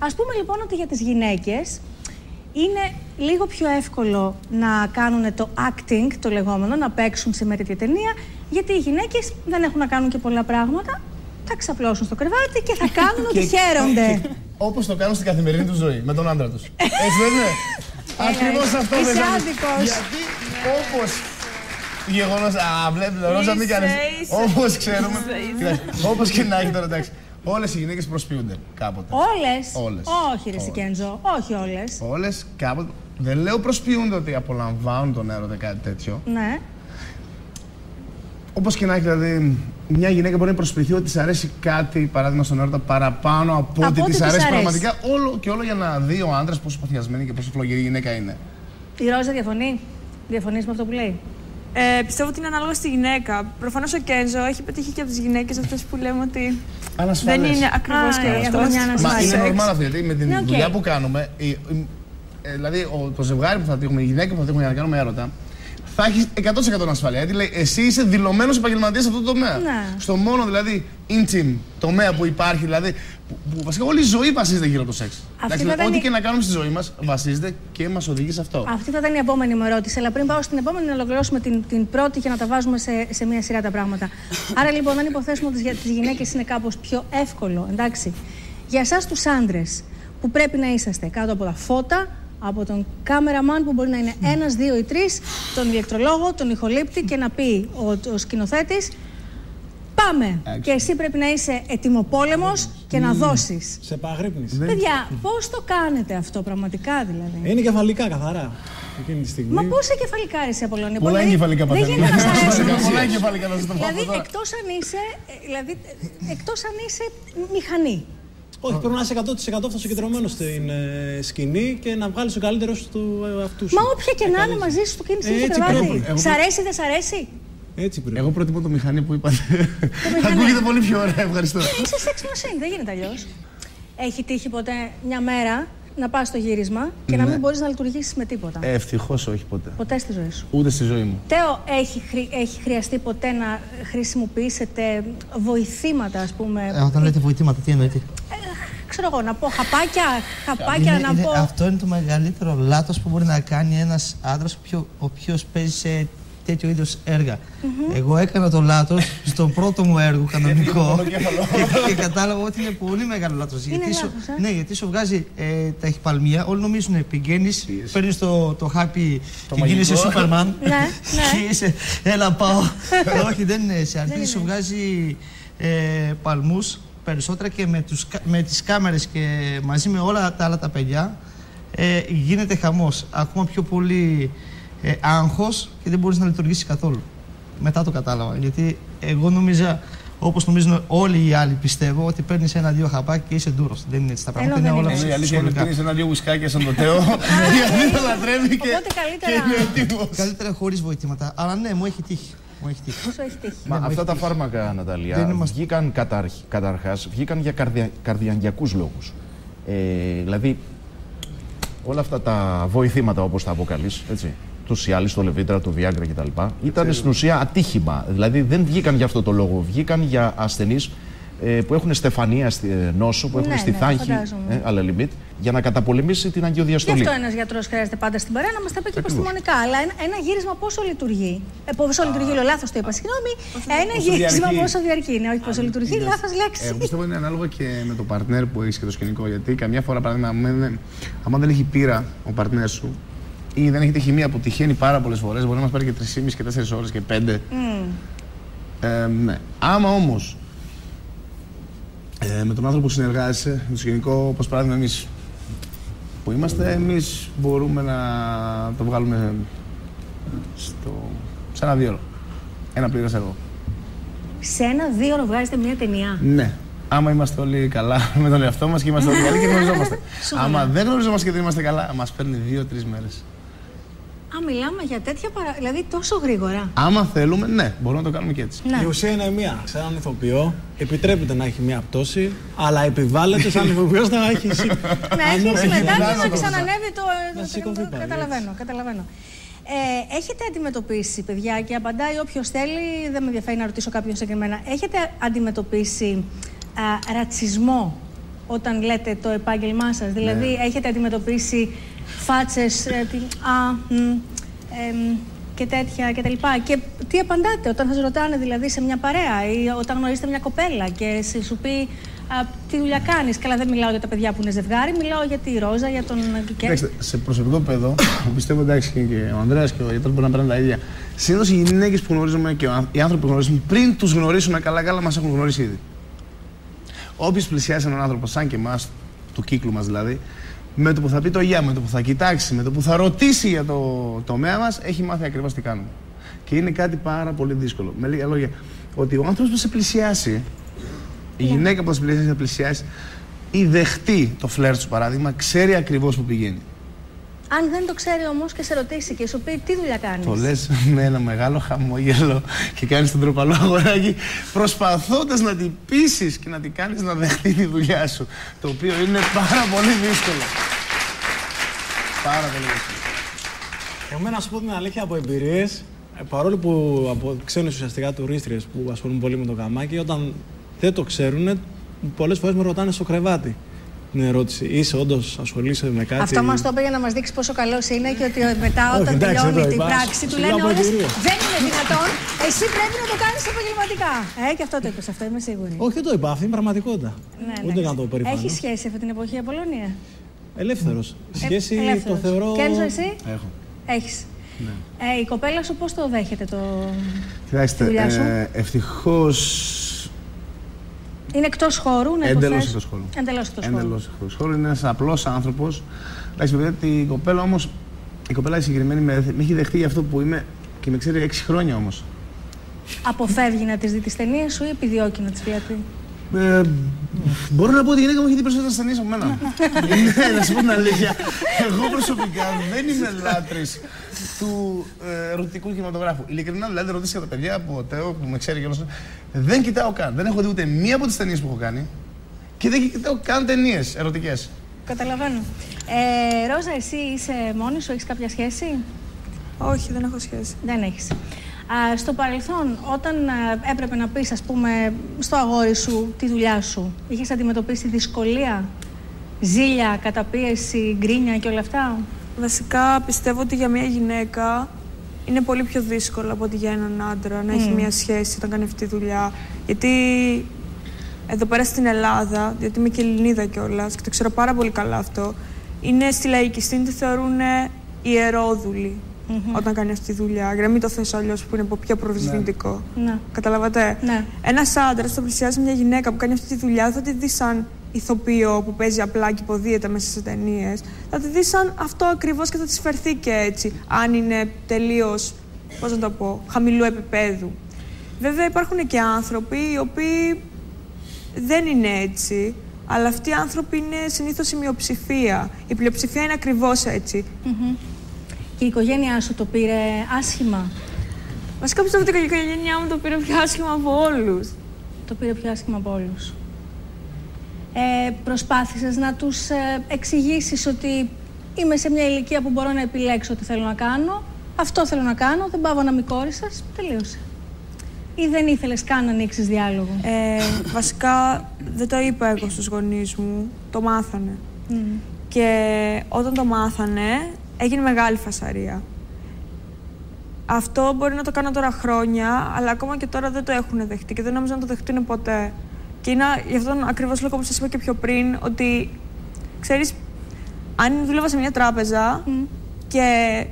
Ας πούμε λοιπόν ότι για τις γυναίκες είναι λίγο πιο εύκολο να κάνουν το acting, το λεγόμενο, να παίξουν σε μια τέτοια ταινία, γιατί οι γυναίκες δεν έχουν να κάνουν και πολλά πράγματα, θα ξαπλώσουν στο κρεβάτι και θα κάνουν ότι χαίρονται. Όπως το κάνουν στην καθημερινή του ζωή, με τον άντρα τους. Έτσι δεν είναι? Ακριβώς αυτό δεν είναι. Είσαι άδικος. Γιατί όπως γεγονός, βλέπετε, Ρόζα, μην κάνεις. Όπως ξέρουμε, όπως και να έχει τώρα, εντάξει. Όλες οι γυναίκες προσποιούνται κάποτε. Όλες? Όχι, ρε Σικέντζο, όχι όλες. Όλες κάποτε. Δεν λέω προσποιούνται ότι απολαμβάνουν τον έρωτα, κάτι τέτοιο. Ναι. Όπως και να έχει, δηλαδή, μια γυναίκα μπορεί να προσποιηθεί ότι της αρέσει κάτι, παράδειγμα στον έρωτα, παραπάνω από ότι της αρέσει πραγματικά. Όλο και όλο για να δει ο άντρας πόσο παθιασμένη και πόσο φλογερή γυναίκα είναι. Η Ρόζα διαφωνεί? Διαφωνείς με αυτό που λέει? Πιστεύω ότι είναι ανάλογα στη γυναίκα. Προφανώς ο Κέντζο έχει πετύχει και από τις γυναίκες αυτές που λέμε ότι δεν είναι ακριβώς και αυτό. Μα είναι normal αυτό, γιατί με την δουλειά που κάνουμε, δηλαδή το ζευγάρι που θα τύχουμε, η γυναίκα που θα τύχουμε για να κάνουμε έρωτα, θα έχει 100% ασφάλεια. Γιατί λέει, εσύ είσαι δηλωμένος επαγγελματίας σε αυτό το τομέα. Ναι. Στο μόνο δηλαδή intim τομέα που υπάρχει, δηλαδή, που βασικά όλη η ζωή βασίζεται γύρω από το σεξ. Ό,τι και να κάνουμε στη ζωή μας βασίζεται και μας οδηγεί σε αυτό. Αυτή θα ήταν η επόμενη μου ερώτηση. Αλλά πριν πάω στην επόμενη, να ολοκληρώσουμε την πρώτη και να τα βάζουμε σε μία σειρά τα πράγματα. Άρα λοιπόν, αν υποθέσουμε ότι για τις γυναίκες είναι κάπως πιο εύκολο, εντάξει. Για εσάς τους άντρες που πρέπει να είσαστε κάτω από τα φώτα, από τον κάμεραμαν που μπορεί να είναι 1, 2 ή 3, τον ηλεκτρολόγο, τον ηχολήπτη και να πει ο σκηνοθέτης πάμε! Και εσύ πρέπει να είσαι ετοιμοπόλεμος και να δώσεις. Σε επαγρύπνηση. Παιδιά, πώς το κάνετε αυτό πραγματικά δηλαδή? Είναι κεφαλικά καθαρά εκείνη τη στιγμή. Μα πόσα κεφαλικά είσαι, Απολώνια? Πολλά εγκεφαλικά δεν γίνεται να σ' αρέσουν. Πολλά εγκεφαλικά να σας το πω. Δηλαδή, εκτός αν είσαι μηχανή. Όχι, πρέπει να είσαι 100% αυτοσυγκεντρωμένο στην σκηνή και να βγάλεις το καλύτερο του αυτού σου. Μα όποια και να είναι μαζί σου, το κίνηση στο κρεβάτι. Σ' αρέσει, δεν σ' αρέσει? Έτσι πρέπει. Εγώ προτιμώ το μηχανή που είπατε. Ακούγεται πολύ πιο ωραία, ευχαριστώ. Είσαι σεξ machine, δεν γίνεται αλλιώς. Έχει τύχει ποτέ μια μέρα να πας στο γύρισμα και να μην μπορείς να λειτουργήσεις με τίποτα? Ευτυχώς όχι ποτέ. Ποτέ στη ζωή σου? Ούτε στη ζωή μου. Τέο, έχει χρειαστεί ποτέ να χρησιμοποιήσετε βοηθήματα, ας πούμε? Όταν λέτε βοηθήματα, τι εννοείτε? Ξέρω εγώ, να πω χαπάκια να πω. Αυτό είναι το μεγαλύτερο λάθος που μπορεί να κάνει ένας άντρας ο οποίος παίζει σε τέτοιο είδος έργα. Εγώ έκανα το λάθος στο πρώτο μου έργο κανονικό και κατάλαβα ότι είναι πολύ μεγάλο λάθος. Γιατί σου βγάζει τα εχπαλμία, όλοι νομίζουν πηγαίνεις, παίρνεις το χάπι και γίνεσαι Σούπερμαν και είσαι έλα πάω. Όχι, δεν είναι έτσι. Αρχίζει σου βγάζει παλμούς περισσότερα και με τις κάμερες και μαζί με όλα τα άλλα τα παιδιά γίνεται χαμός. Ακόμα πιο πολύ άγχος και δεν μπορείς να λειτουργήσεις καθόλου. Μετά το κατάλαβα. Γιατί εγώ νόμιζα, όπως νομίζουν όλοι οι άλλοι, πιστεύω ότι παίρνεις 1-2 χαπάκια και είσαι ντούρος. Δεν είναι έτσι τα πράγματα. Είναι όλα η αλήθεια είναι ότι παίρνεις 1-2 ουισκάκια σαν το Τέο. Γιατί θα λατρεύει και είναι έτοιμος. Καλύτερα χωρίς βοηθήματα. Αλλά ναι, μου έχει τύχει. Μα αυτά τα φάρμακα, Ναταλία, βγήκαν καταρχάς για καρδιαγγειακούς λόγους. Δηλαδή, όλα αυτά τα βοηθήματα, όπως τα αποκαλείς, έτσι, το Cialis, το Levitra, το Viagra κτλ. Ήταν στην ουσία ατύχημα. Δηλαδή δεν βγήκαν για αυτό το λόγο. Βγήκαν για ασθενείς που έχουν στεφανία νόσο, που έχουν στη θάγχη, αλαλιμίτ, για να καταπολεμήσει την αγγειοδιαστολή. Γι' αυτό ένας γιατρός χρειάζεται πάντα στην παρέα να μας τα πει και επιστημονικά. Αλλά ένα γύρισμα πόσο λειτουργεί? Πόσο λειτουργεί, λάθος το είπα, συγγνώμη. Ένα γύρισμα πόσο διαρκεί? Ναι, όχι πόσο λειτουργεί, λάθος λέξη. Εγώ πιστεύω είναι ανάλογα και με το παρτνέρ που έχεις και το σκηνικό. Γιατί καμιά φορά, παράδειγμα, άμα δεν έχει πείρα ο παρτνέρ σου ή δεν έχετε χημεία που τυχαίνει πάρα πολλές φορές, μπορεί να μας πάρει και 3,5 και 4 ώρες και 5. Ναι. Άμα όμως με τον άνθρωπο που συνεργάζεσαι, με το σκηνικό, όπως παράδειγμα εμείς που είμαστε, εμείς μπορούμε να το βγάλουμε σε 1-2 ώρο. ένα πλήρες έργο. Σε 1-2 ώρο βγάζετε μια ταινία. Ναι. Άμα είμαστε όλοι καλά με τον εαυτό μας και είμαστε όλοι καλοί και γνωριζόμαστε. Άμα δεν γνωριζόμαστε και δεν είμαστε καλά, μας παίρνει 2-3 μέρες. Μιλάμε για τέτοια δηλαδή τόσο γρήγορα. Άμα θέλουμε, ναι, μπορούμε να το κάνουμε και έτσι. Ναι. Η ουσία είναι μία. Σε έναν ηθοποιό επιτρέπεται να έχει μία πτώση, αλλά επιβάλλεται σαν ηθοποιός να έχει να έχει μετά και να ξανανεύει το. Καταλαβαίνω. Έχετε αντιμετωπίσει, παιδιά, και απαντάει όποιος θέλει, δεν με ενδιαφέρει να ρωτήσω κάποιον συγκεκριμένα. Έχετε αντιμετωπίσει ρατσισμό όταν λέτε το επάγγελμά σας? Δηλαδή, έχετε αντιμετωπίσει φάτσες και τέτοια κτλ. Και τι απαντάτε όταν σας ρωτάνε, δηλαδή, σε μια παρέα ή όταν γνωρίζετε μια κοπέλα και σου πει τι δουλειά κάνεις? Καλά, δεν μιλάω για τα παιδιά που είναι ζευγάρι, μιλάω για τη Ρόζα, για τον Κοιτάξτε, σε προσωπικό επίπεδο, πιστεύω εντάξει και ο Ανδρέας και ο Γιατρός μπορεί να παίρνουν τα ίδια. Συνήθως οι γυναίκες που γνωρίζουμε και οι άνθρωποι που γνωρίζουμε, πριν τους γνωρίσουμε καλά, μας έχουν γνωρίσει ήδη. Όποιος πλησιάσει έναν άνθρωπο, σαν και εμάς, του κύκλου μας δηλαδή, με το που θα πει το γεια, με το που θα κοιτάξει, με το που θα ρωτήσει για το τομέα μας, έχει μάθει ακριβώς τι κάνουμε. Και είναι κάτι πάρα πολύ δύσκολο. Με λίγα λόγια, ότι ο άνθρωπος που σε πλησιάσει, η γυναίκα που θα πλησιάσει ή δεχτεί το φλερτ σου παράδειγμα, ξέρει ακριβώς που πηγαίνει. Αν δεν το ξέρει όμως και σε ρωτήσει και σου πει τι δουλειά κάνεις? Το λες με ένα μεγάλο χαμόγελο και κάνεις τον τροπαλό αγοράκι, προσπαθώντας να την πείσεις και να την κάνεις να δεχτεί τη δουλειά σου. Το οποίο είναι πάρα πολύ δύσκολο. Πάρα πολύ δύσκολο. Εμένα, να σου πω την αλήθεια, από εμπειρίες, παρόλο που από ξένες ουσιαστικά τουρίστριες που ασχολούν πολύ με το καμάκι, όταν δεν το ξέρουν, πολλές φορές με ρωτάνε στο κρεβάτι την ερώτηση: είσαι όντως, ασχολείσαι με κάτι? Αυτό μας το είπε για να μας δείξει πόσο καλός είναι και ότι μετά όταν τελειώνει την πράξη του λένε όλες δεν είναι δυνατόν, εσύ πρέπει να το κάνεις επαγγελματικά. Και αυτό το είπες, αυτό είμαι σίγουρη. Όχι, δεν το είπα, αυτή είναι πραγματικότητα. Ούτε να το περηφανώ. Έχει σχέση αυτή την εποχή η Απολωνία? Ελεύθερος. Σχέση το θεωρώ. Κένζο, εσύ? Έχω. Έχεις. Ναι. Η κοπέλα σου πώς το δέχεται τη δουλειά σου? Ευτυχώς. Είναι εκτός χώρου, ναι. Εντελώς εκτός χώρου. Εντελώς εκτός χώρου. Είναι ένας απλός άνθρωπος. Εντάξει, παιδιά, η κοπέλα όμως, η κοπέλα συγκεκριμένη με έχει δεχτεί για αυτό που είμαι και με ξέρει 6 χρόνια όμως. Αποφεύγει να της δει τις ταινίες σου ή επιδιώκει να τις πει? Μπορώ να πω ότι η γυναίκα μου έχει δει περισσότερες ταινίες από μένα. Να σου πω την αλήθεια. Εγώ προσωπικά δεν είμαι λάτρης του ερωτικού κινηματογράφου. Ειλικρινά, δηλαδή, ρωτήστε τα παιδιά από το ΤΕΟ που με ξέρει κιόλας. Δεν κοιτάω καν. Δεν έχω δει ούτε μία από τις ταινίες που έχω κάνει και δεν κοιτάω καν ταινίες ερωτικές. Καταλαβαίνω. Ρόζα, εσύ είσαι μόνη σου, έχεις κάποια σχέση? Όχι, δεν έχω σχέση. Δεν έχεις. Στο παρελθόν, όταν έπρεπε να πεις, ας πούμε, στο αγόρι σου τη δουλειά σου, είχες αντιμετωπίσει δυσκολία, ζήλια, καταπίεση, γκρίνια και όλα αυτά? Βασικά, πιστεύω ότι για μια γυναίκα είναι πολύ πιο δύσκολο από ότι για έναν άντρα να έχει μια σχέση όταν κάνει αυτή τη δουλειά. Γιατί εδώ πέρα στην Ελλάδα, διότι είμαι και Ελληνίδα κιόλας και το ξέρω πάρα πολύ καλά αυτό, είναι στη λαϊκιστή, τη θεωρούν ιερόδουλη. Όταν κάνει αυτή τη δουλειά, για να μην το θέσω αλλιώς που είναι πιο προσβλητικό. Ναι. Καταλαβαίνετε. Ναι. Ένας άντρας θα πλησιάσει μια γυναίκα που κάνει αυτή τη δουλειά, δεν θα τη δει σαν ηθοποιό που παίζει απλά και υποδίεται μέσα σε ταινίες. Θα τη δει σαν αυτό ακριβώς και θα της φερθεί και έτσι. Αν είναι τελείως, πώς να το πω, χαμηλού επίπεδου. Βέβαια, υπάρχουν και άνθρωποι οι οποίοι δεν είναι έτσι. Αλλά αυτοί οι άνθρωποι είναι συνήθως η μειοψηφία. Η πλειοψηφία είναι ακριβώς έτσι. Και η οικογένειά σου το πήρε άσχημα? Βασικά πιστεύω ότι η οικογένειά μου το πήρε πιο άσχημα από όλους. Το πήρε πιο άσχημα από όλους. Προσπάθησες να τους εξηγήσεις ότι είμαι σε μια ηλικία που μπορώ να επιλέξω τι θέλω να κάνω, αυτό θέλω να κάνω, δεν πάω να μην κόρησας, τελείωσε? Ή δεν ήθελες καν να ανοίξεις διάλογο? Βασικά δεν το είπα εγώ στους γονείς μου, το μάθανε. Και όταν το μάθανε, έγινε μεγάλη φασαρία. Αυτό μπορεί να το κάνω τώρα χρόνια, αλλά ακόμα και τώρα δεν το έχουν δεχτεί και δεν νομίζω να το δεχτούν ποτέ. Και είναι γι' αυτόν ακριβώς λόγο που σας είπα και πιο πριν, ότι ξέρεις, αν δούλευα σε μια τράπεζα και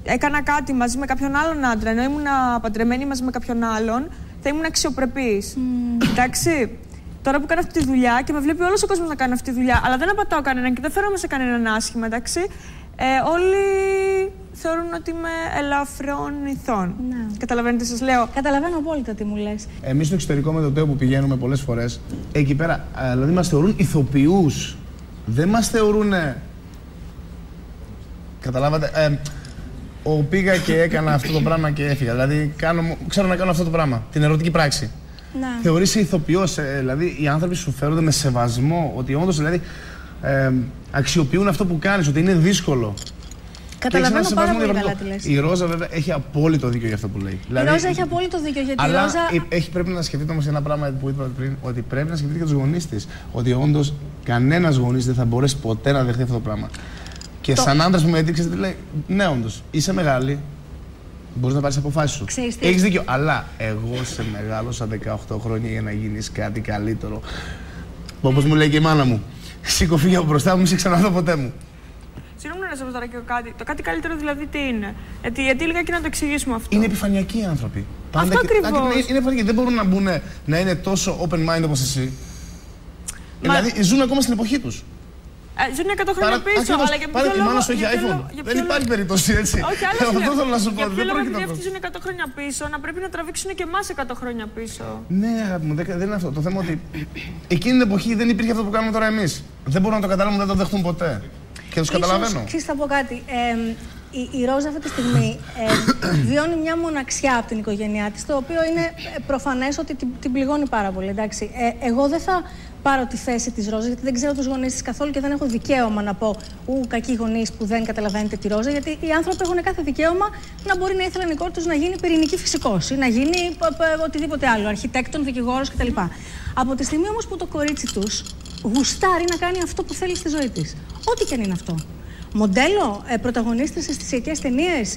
έκανα κάτι μαζί με κάποιον άλλον άντρα, ενώ ήμουν παντρεμένη μαζί με κάποιον άλλον, θα ήμουν αξιοπρεπής. Εντάξει. Τώρα που κάνω αυτή τη δουλειά και με βλέπει όλος ο κόσμος να κάνω αυτή τη δουλειά, αλλά δεν απατάω κανέναν και δεν φέρομαι σε κανέναν άσχημα, εντάξει. Όλοι θεωρούν ότι είμαι ελαφρών ηθών. Ναι. Καταλαβαίνετε, σας λέω. Καταλαβαίνω απόλυτα τι μου λες. Εμείς στο εξωτερικό με το ΤΕΟ που πηγαίνουμε πολλές φορές, εκεί πέρα, δηλαδή μας θεωρούν ηθοποιούς. Δεν μας θεωρούν. Καταλάβατε. Πήγα και έκανα αυτό το πράγμα και έφυγα. Δηλαδή, ξέρω να κάνω αυτό το πράγμα. Την ερωτική πράξη. Ναι. Θεωρείσαι ηθοποιός. Δηλαδή, οι άνθρωποι σου φέρονται με σεβασμό. Ότι όντως δηλαδή, αξιοποιούν αυτό που κάνεις, ότι είναι δύσκολο. Καταλαβαίνω πάρα πολύ καλά τι λες. Η Ρόζα, βέβαια, έχει απόλυτο δίκιο για αυτό που λέει. Η Ρόζα έχει απόλυτο δίκιο γιατί αλλά η Ρόζα. πρέπει να σκεφτείτε όμως ένα πράγμα που είπα πριν, ότι πρέπει να σκεφτείτε και τους γονείς της. Ότι όντως κανένας γονείς δεν θα μπορέσει ποτέ να δεχτεί αυτό το πράγμα. Και σαν άντρας που με έδειξε, λέει: ναι, όντως, είσαι μεγάλη. Μπορείς να πάρεις αποφάσεις σου. Έχεις δίκιο. Αλλά εγώ σε μεγάλωσα 18 χρόνια για να γίνεις κάτι καλύτερο. Όπως μου λέει και η μάνα μου: σήκω, φύγε από μπροστά μου, μην σε ξαναδώ ποτέ μου. Συγγνώμη να σας πω τώρα και κάτι. Το κάτι καλύτερο δηλαδή τι είναι? Γιατί λίγα και να το εξηγήσουμε αυτό. Είναι επιφανειακοί άνθρωποι. Αυτό ακριβώς. Είναι επιφανειακοί. Δεν μπορούν να είναι τόσο open mind όπως εσύ. Δηλαδή ζουν ακόμα στην εποχή τους. Ζουν 100 χρόνια πίσω. Αλλά για ποιο λόγο? Η μάνα σου έχει iPhone. Δεν υπάρχει περίπτωση έτσι. Όχι, άλλο αυτό θέλω να σου πω. Για ποιο λόγο επειδή αυτοί ζουν 100 χρόνια πίσω, να πρέπει να τραβήξουν και εμάς 100 χρόνια πίσω? Ναι, αγάπη μου, δεν είναι αυτό. Το θέμα ότι εκείνη την εποχή δεν υπήρχε αυτό που κάνουμε τώρα εμείς. Δεν μπορούν να το καταλάβουν, δεν το δεχτούν ποτέ. Και τους καταλαβαίνω. Ξέρεις, θα πω κάτι. Η Ρόζα αυτή τη στιγμή βιώνει μια μοναξιά από την οικογένειά της, το οποίο είναι προφανές ότι την πληγώνει πάρα πολύ. Εντάξει. Εγώ δεν θα πάρω τη θέση της Ρόζας, γιατί δεν ξέρω τους γονείς της καθόλου και δεν έχω δικαίωμα να πω κακοί γονείς που δεν καταλαβαίνετε τη Ρόζα, γιατί οι άνθρωποι έχουν κάθε δικαίωμα να μπορεί να ήθελαν η κόρη τους να γίνει πυρηνική φυσικός ή να γίνει οτιδήποτε άλλο, αρχιτέκτον, δικηγόρος κτλ. Από τη στιγμή όμως που το κορίτσι τους γουστάρει να κάνει αυτό που θέλει στη ζωή της, ό,τι και αν είναι αυτό. Μοντέλο, πρωταγωνίστρια σε αισθησιακές ταινίες,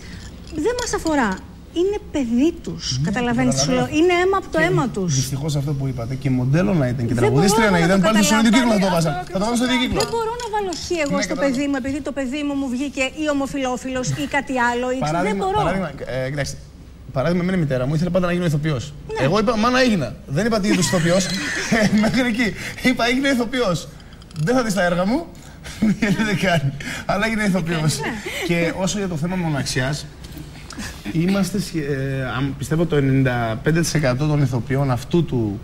δεν μας αφορά. Είναι παιδί τους. Καταλαβαίνεις, είναι αίμα από το αίμα τους. Δυστυχώς αυτό που είπατε, και μοντέλο να ήταν και τραγουδίστρια να ήταν, πάλι στον ίδιο κύκλο θα το βάζα. Θα το βάλω στον ίδιο κύκλο. Δεν μπορώ να βάλω χ εγώ στο παιδί μου, επειδή το παιδί μου βγήκε ή ομοφυλόφιλος ή κάτι άλλο. Δεν μπορώ. Παράδειγμα, εμένα η μητέρα μου ήθελε πάντα να γίνω ηθοποιός. Εγώ είπα, μάνα έγινα. Δεν είπα τι είδους ηθοποιός. Μέχρι εκεί. Είπα, έγινε ηθοποιός. Δεν θα δεις τα έργα μου. Γιατί δεν κάνει. Αλλά έγινε ηθοποιός. Και όσο για το θέμα μοναξιάς, είμαστε, πιστεύω, το 95% των ηθοποιών αυτού του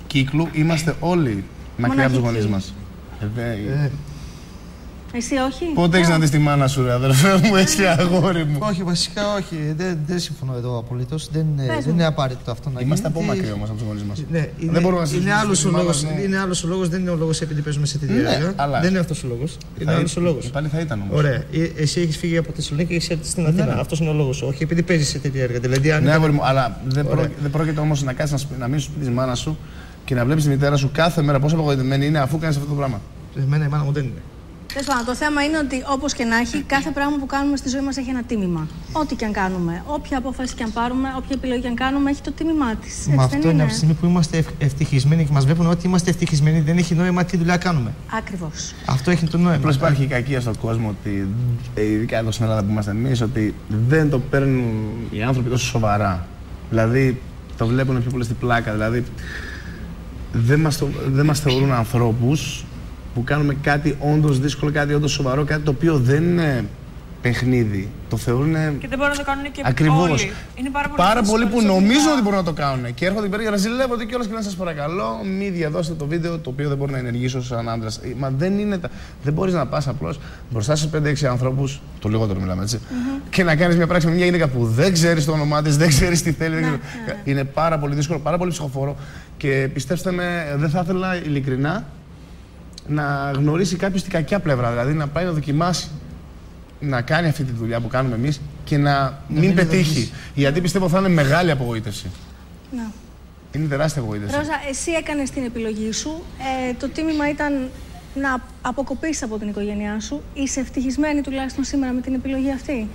κύκλου είμαστε όλοι μακριά από τους γονείς μας. Εσύ όχι? Πότε έχεις να δεις τη μάνα σου, ρε αδερφέ μου, έτσι αγόρι μου? Όχι, βασικά όχι. Δεν συμφωνώ εδώ απολύτως. Δεν είναι απαραίτητο αυτό να γίνει. Είμαστε από μακριά όμως από τους γονείς μας. Ναι, είναι άλλος ο λόγος, δεν είναι ο λόγος επειδή παίζουμε σε τέτοια έργα. Δεν είναι αυτός ο λόγος. Είναι άλλος ο λόγος. Πάλι θα ήταν όμως. Ωραία. Εσύ έχεις φύγει από τη Θεσσαλονίκη και έχεις έρθει στην Αθήνα. Αυτός είναι ο λόγος. Όχι επειδή παίζεις σε τέτοια έργα. Ναι, αγόρι μου, αλλά δεν πρόκειται όμως να κάτσεις να μείνεις στο σπίτι της μάνας σου και να βλέπεις τη μητέρα σου κάθε μέρα πόσο απογοητευμένη είναι αφού κάνεις αυτό το πράγμα. Εμένα η μάνα μου δεν είναι. Το θέμα είναι ότι όπως και να έχει, κάθε πράγμα που κάνουμε στη ζωή μας έχει ένα τίμημα. Ό,τι και αν κάνουμε, όποια απόφαση και αν πάρουμε, όποια επιλογή και αν κάνουμε, έχει το τίμημά της. Μα αυτό είναι από τη στιγμή που είμαστε ευτυχισμένοι και μας βλέπουν ότι είμαστε ευτυχισμένοι, δεν έχει νόημα τι δουλειά κάνουμε. Ακριβώς. Αυτό έχει το νόημα. Απλώς υπάρχει η κακία στον κόσμο, ότι, ειδικά εδώ στην Ελλάδα που είμαστε εμείς, ότι δεν το παίρνουν οι άνθρωποι τόσο σοβαρά. Δηλαδή, το βλέπουν πιο πολύ στην πλάκα. Δηλαδή, δεν μας θεωρούν ανθρώπους που κάνουμε κάτι όντως δύσκολο, κάτι όντως σοβαρό, κάτι το οποίο δεν είναι παιχνίδι. Το θεωρούν. Και δεν μπορούν να το κάνουν και ακριβώς. Όλοι. Είναι πάρα πολλοί που νομίζουν ότι μπορούν να το κάνουν. Και έρχονται πέρα για να ζηλεύονται κιόλας και να σας παρακαλώ, μην διαδώσετε το βίντεο το οποίο δεν μπορεί να ενεργήσω σαν άντρας. Μα δεν μπορείς να πας απλώς μπροστά σε 5-6 ανθρώπους, το λιγότερο μιλάμε έτσι, και να κάνεις μια πράξη με μια γυναίκα που δεν ξέρεις το όνομά της, δεν ξέρεις τι θέλει. Είναι πάρα πολύ δύσκολο, πάρα πολύ ψυχοφόρο. Και πιστέψτε με, δεν θα ήθελα ειλικρινά να γνωρίσει κάποιος την κακιά πλευρά, δηλαδή να πάει να δοκιμάσει να κάνει αυτή τη δουλειά που κάνουμε εμείς και να μην πετύχει. Γιατί πιστεύω θα είναι μεγάλη απογοήτευση. Να. Είναι τεράστια απογοήτευση. Ρόζα, εσύ έκανες την επιλογή σου. Το τίμημα ήταν να αποκοπείς από την οικογένειά σου. Είσαι ευτυχισμένη τουλάχιστον σήμερα με την επιλογή αυτή?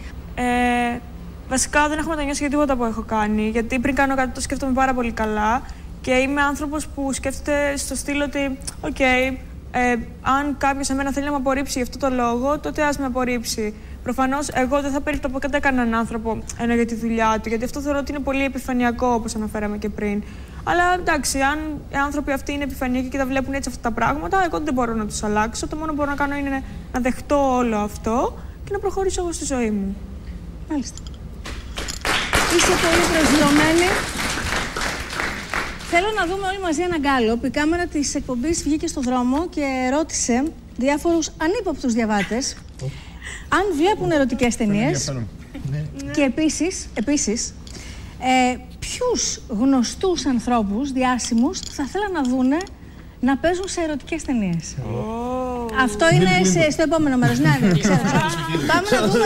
Βασικά δεν έχω μετανιώσει για τίποτα που έχω κάνει. Γιατί πριν κάνω κάτι το σκέφτομαι πάρα πολύ καλά και είμαι άνθρωπος που σκέφτεται στο στυλ ότι, αν κάποιος εμένα θέλει να με απορρίψει για αυτό το λόγο, τότε ας με απορρίψει. Προφανώς, εγώ δεν θα περίπτω από ποτέ κανέναν άνθρωπο για τη δουλειά του, γιατί αυτό θεωρώ ότι είναι πολύ επιφανειακό, όπως αναφέραμε και πριν. Αλλά εντάξει, αν οι άνθρωποι αυτοί είναι επιφανειακοί και τα βλέπουν έτσι αυτά τα πράγματα, εγώ δεν μπορώ να τους αλλάξω. Το μόνο που μπορώ να κάνω είναι να δεχτώ όλο αυτό και να προχωρήσω εγώ στη ζωή μου. Μάλιστα. Είσαι πολύ προσγειωμένη. Θέλω να δούμε όλοι μαζί ένα γκάλωπ. Η κάμερα της εκπομπής βγήκε στο δρόμο και ρώτησε διάφορους ανύποπτους διαβάτες αν βλέπουν ερωτικές ταινίες και επίσης ποιους γνωστούς ανθρώπους, διάσημους, θα θέλαν να δούνε να παίζουν σε ερωτικές ταινίες. Αυτό είναι στο επόμενο μέρος. Ναι, ξέρω. Πάμε να δούμε.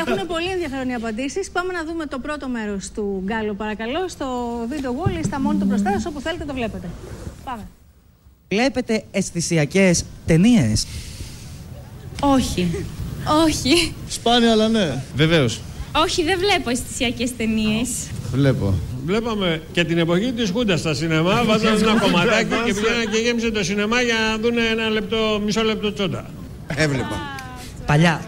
Έχουν πολύ ενδιαφέρον οι απαντήσεις. Πάμε να δούμε το πρώτο μέρος του γκάλου, παρακαλώ, στο video wall ή στα monitor μπροστά σας, όπου θέλετε το βλέπετε. Πάμε. Βλέπετε αισθησιακές ταινίες? Όχι. Όχι. Σπάνια, αλλά ναι. Βεβαίως. Όχι, δεν βλέπω αισθησιακές ταινίες. Βλέπω. Βλέπαμε και την εποχή της Χούντας στα σινεμά, βάζανε ένα κομματάκι και πήγαιναν και γέμισε το σινεμά για να δουν μισό λεπτό τσόντα. Έβλεπα. Παλιά.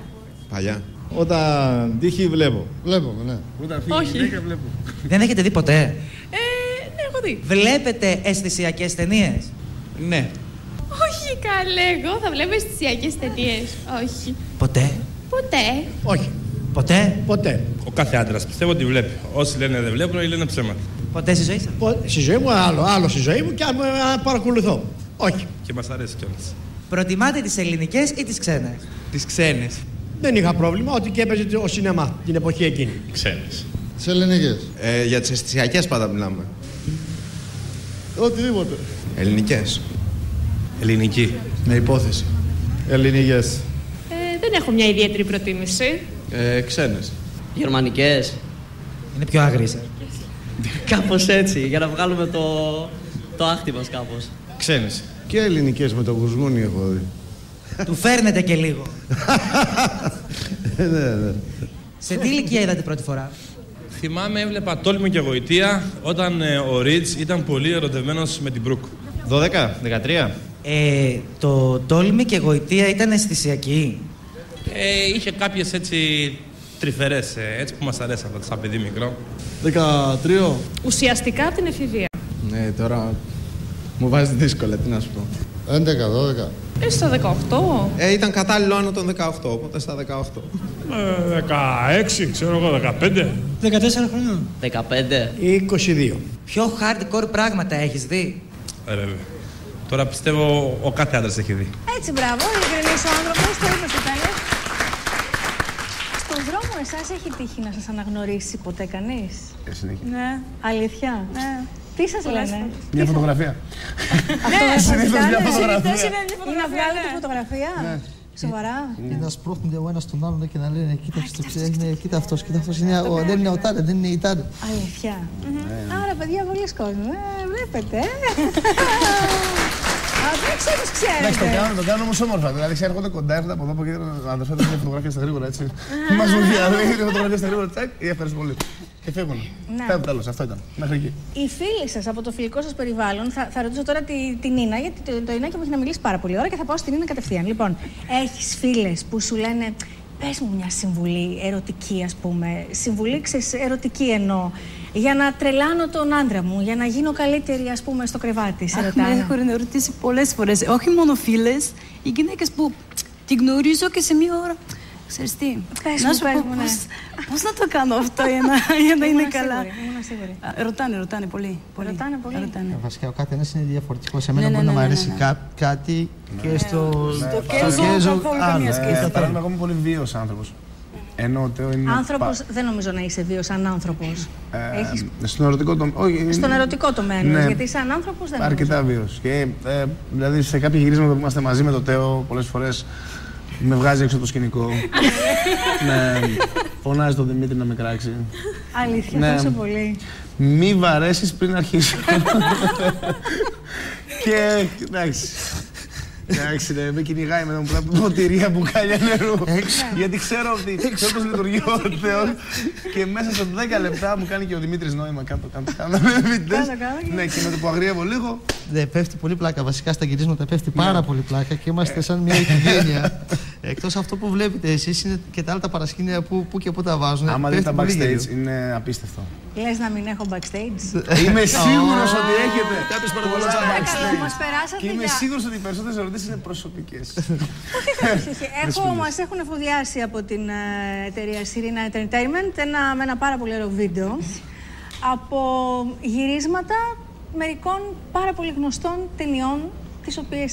Παλιά. Όταν τύχει βλέπω. Βλέπω, ναι. Όταν φύγει η γυναίκα βλέπω. Δεν έχετε δει ποτέ? Ναι, έχω δει. Βλέπετε αισθησιακές ταινίες? Ναι. Όχι, καλέ, εγώ θα βλέπω αισθησιακές ταινίες. Όχι. Ποτέ? Ποτέ. Όχι. Ποτέ? Ποτέ. Ο κάθε άντρας πιστεύω ότι βλέπει. Όσοι λένε δεν βλέπουν ή λένε ψέματα. Ποτέ στη ζωή σας? Στη ζωή μου άλλο στη ζωή μου και αν παρακολουθώ. Όχι. Και μας αρέσει κιόλας. Προτιμάτε τις ελληνικές ή τις ξένες? Τις ξένες. Δεν είχα πρόβλημα, ότι και έπαιζε ο σινεμά την εποχή εκείνη. Ξένες. Τις ελληνικές. Για τις αισθησιακές πάντα μιλάμε. Οτιδήποτε. Ελληνικές. Ελληνική. Με υπόθεση. Ελληνικές. Δεν έχω μια ιδιαίτερη προτίμηση. Ξένες. Γερμανικές. Είναι πιο άγριες. Κάπως έτσι, για να βγάλουμε το άχτι μας κάπως. Ξένες. Και ελληνικές με το γουσγούνι έχω δει. Του φέρνετε και λίγο. Ναι. Σε τι ηλικία είδατε πρώτη φορά? Θυμάμαι, έβλεπα Τόλμη και Γοητεία όταν ο Ριτς ήταν πολύ ερωτευμένος με την Μπρουκ. 12, 13. Το Τόλμη και Γοητεία ήταν αισθησιακή? Είχε κάποιες έτσι τρυφερές, έτσι που μας αρέσαν σαν παιδί μικρό. 13. Ουσιαστικά από την εφηβεία. Ναι, τώρα μου βάζει δύσκολα, τι να σου πω. 11, 12. Στα 18. Ήταν κατάλληλο άνω των 18, οπότε στα 18. 16, ξέρω εγώ, 15. 14 χρόνια. 15. Ή 22. Πιο hardcore πράγματα έχεις δει? Βέβαια. Τώρα πιστεύω ο κάθε άντρας έχει δει. Έτσι, μπράβο, ειλικρινής ο άνθρωπος, το είπε στο τέλος. Στον δρόμο εσάς έχει τύχει να σας αναγνωρίσει ποτέ κανείς? Συνέχεια. Ναι. Αλήθεια? Ναι. Τι σας λένε? Μια φωτογραφία. Αυτό συνήθως μια φωτογραφία. Ή να βγάλετε φωτογραφία? Σοβαρά? Ή να σπρώχνονται ο ένας τον άλλον και να λένε κοίτα αυτός, δεν είναι ο τάδε, δεν είναι η τάδε. Αλήθεια? Άρα, παιδιά, πολλοί κόσμοι. Βλέπετε. Δεν ξέρω πώς ξέρετε. Το κάνουν όμως όμορφα. Δηλαδή, έρχονται κοντά, έρχονται από εδώ από εκεί, να αδερφέτε μια φωτογραφία στα γρήγορα, έτσι. Μας βοηθάει, μια φωτογραφία στα γρήγορα, τσακ, ή ευχαριστώ πολύ. Και φεύγουν. Τέλος, αυτό ήταν. Μέχρι εκεί. Οι φίλοι σας από το φιλικό σας περιβάλλον, θα ρωτήσω τώρα την Νίνα, γιατί το Ινάκι μου έχει να μιλήσει πάρα πολύ ώρα και θα πάω στην Νίνα κατευθείαν. Λοιπόν, έχεις φίλες που σου λένε, πες μου μια συμβουλή ερωτική, ας πούμε. Συμβουλή, ερωτική εννοώ. Για να τρελάνω τον άντρα μου, για να γίνω καλύτερη, ας πούμε, στο κρεβάτι. Σε ρωτάνε. Με έχουν ερωτήσει πολλές φορές. Όχι μόνο φίλες, οι γυναίκες που την γνωρίζω και σε μία ώρα. Ξέρεις τι, να σου πω πώς να το κάνω αυτό για να είναι καλά. Ρωτάνε πολύ. Ρωτάνε πολύ. Βασικά ο καθένας είναι διαφορετικός. Εμένα μπορεί να μου αρέσει κάτι και στο κέζο άλλο. Παράδειγμα, εγώ είμαι πολύ βίαιος άνθρωπος. Άνθρωπος, δεν νομίζω να είσαι βίος σαν άνθρωπος. Στον ερωτικό τομέα. Στον ερωτικό τομέα, ναι. Γιατί σαν άνθρωπος δεν νομίζω. Αρκετά βίος. Και δηλαδή σε κάποια γυρίσματα που είμαστε μαζί με το Τέο, πολλές φορές με βγάζει έξω το σκηνικό. Φωνάζει τον Δημήτρη να με κράξει. Αλήθεια, τόσο πολύ. Μη βαρέσεις πριν αρχίσω. Και εντάξει. Εντάξει, με κυνηγάει με τα ποτηρία μπουκάλια νερού. Γιατί ξέρω πώς λειτουργεί ο Θεός και μέσα σε 10 λεπτά μου κάνει και ο Δημήτρης νόημα. Κάτω. Ναι, και με το που αγριεύω λίγο, πέφτει πολύ πλάκα. Βασικά στα γυρίσματα πέφτει πάρα πολύ πλάκα και είμαστε σαν μια οικογένεια. Εκτός αυτό που βλέπετε εσείς είναι και τα άλλα τα παρασκήνια που και που τα βάζουν. Άμα δείτε τα backstage, είναι απίστευτο. Λες να μην έχω backstage. Είμαι σίγουρος ότι έχετε κάποιες παραβολές backstage. Και είμαι σίγουρος ότι οι περισσότερες ερωτήσεις είναι προσωπικές. Μας έχουν εφοδιάσει από την εταιρεία Sirena Entertainment με ένα πάρα πολύ ωραίο βίντεο από γυρίσματα μερικών πάρα πολύ γνωστών ταινιών, τις οποίες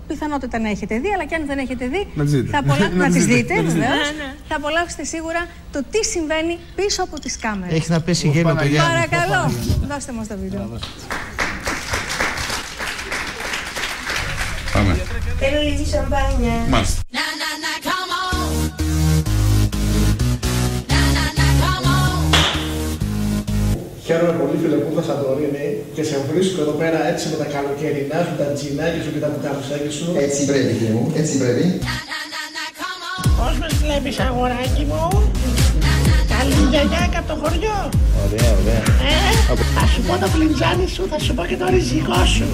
πιθανότητα να έχετε δει, αλλά και αν δεν έχετε δει, να τις δείτε, βεβαίως. Θα απολαύσετε σίγουρα το τι συμβαίνει πίσω από τις κάμερες. Έχει να πέσει γέλιο, παιδιά. Παρακαλώ, δώστε μας το βίντεο. Πάμε. Θέλω λίγη σαμπάνια. Μάλιστα. Χαίρομαι πολύ, φίλε που ήρθα Σαντορίνη και σε βρίσκω εδώ πέρα έτσι με τα καλοκαιρινά σου, τα τζινάκια σου και τα μπουκαρουσάκια σου. Έτσι πρέπει, φίλε μου, έτσι πρέπει. Πώς με βλέπεις, αγοράκι μου? Καλή γιαγιάκα από το χωριό. Ωραία, ωραία. Θα σου πω το φλιτζάνι σου, θα σου πω και το ριζικό σου.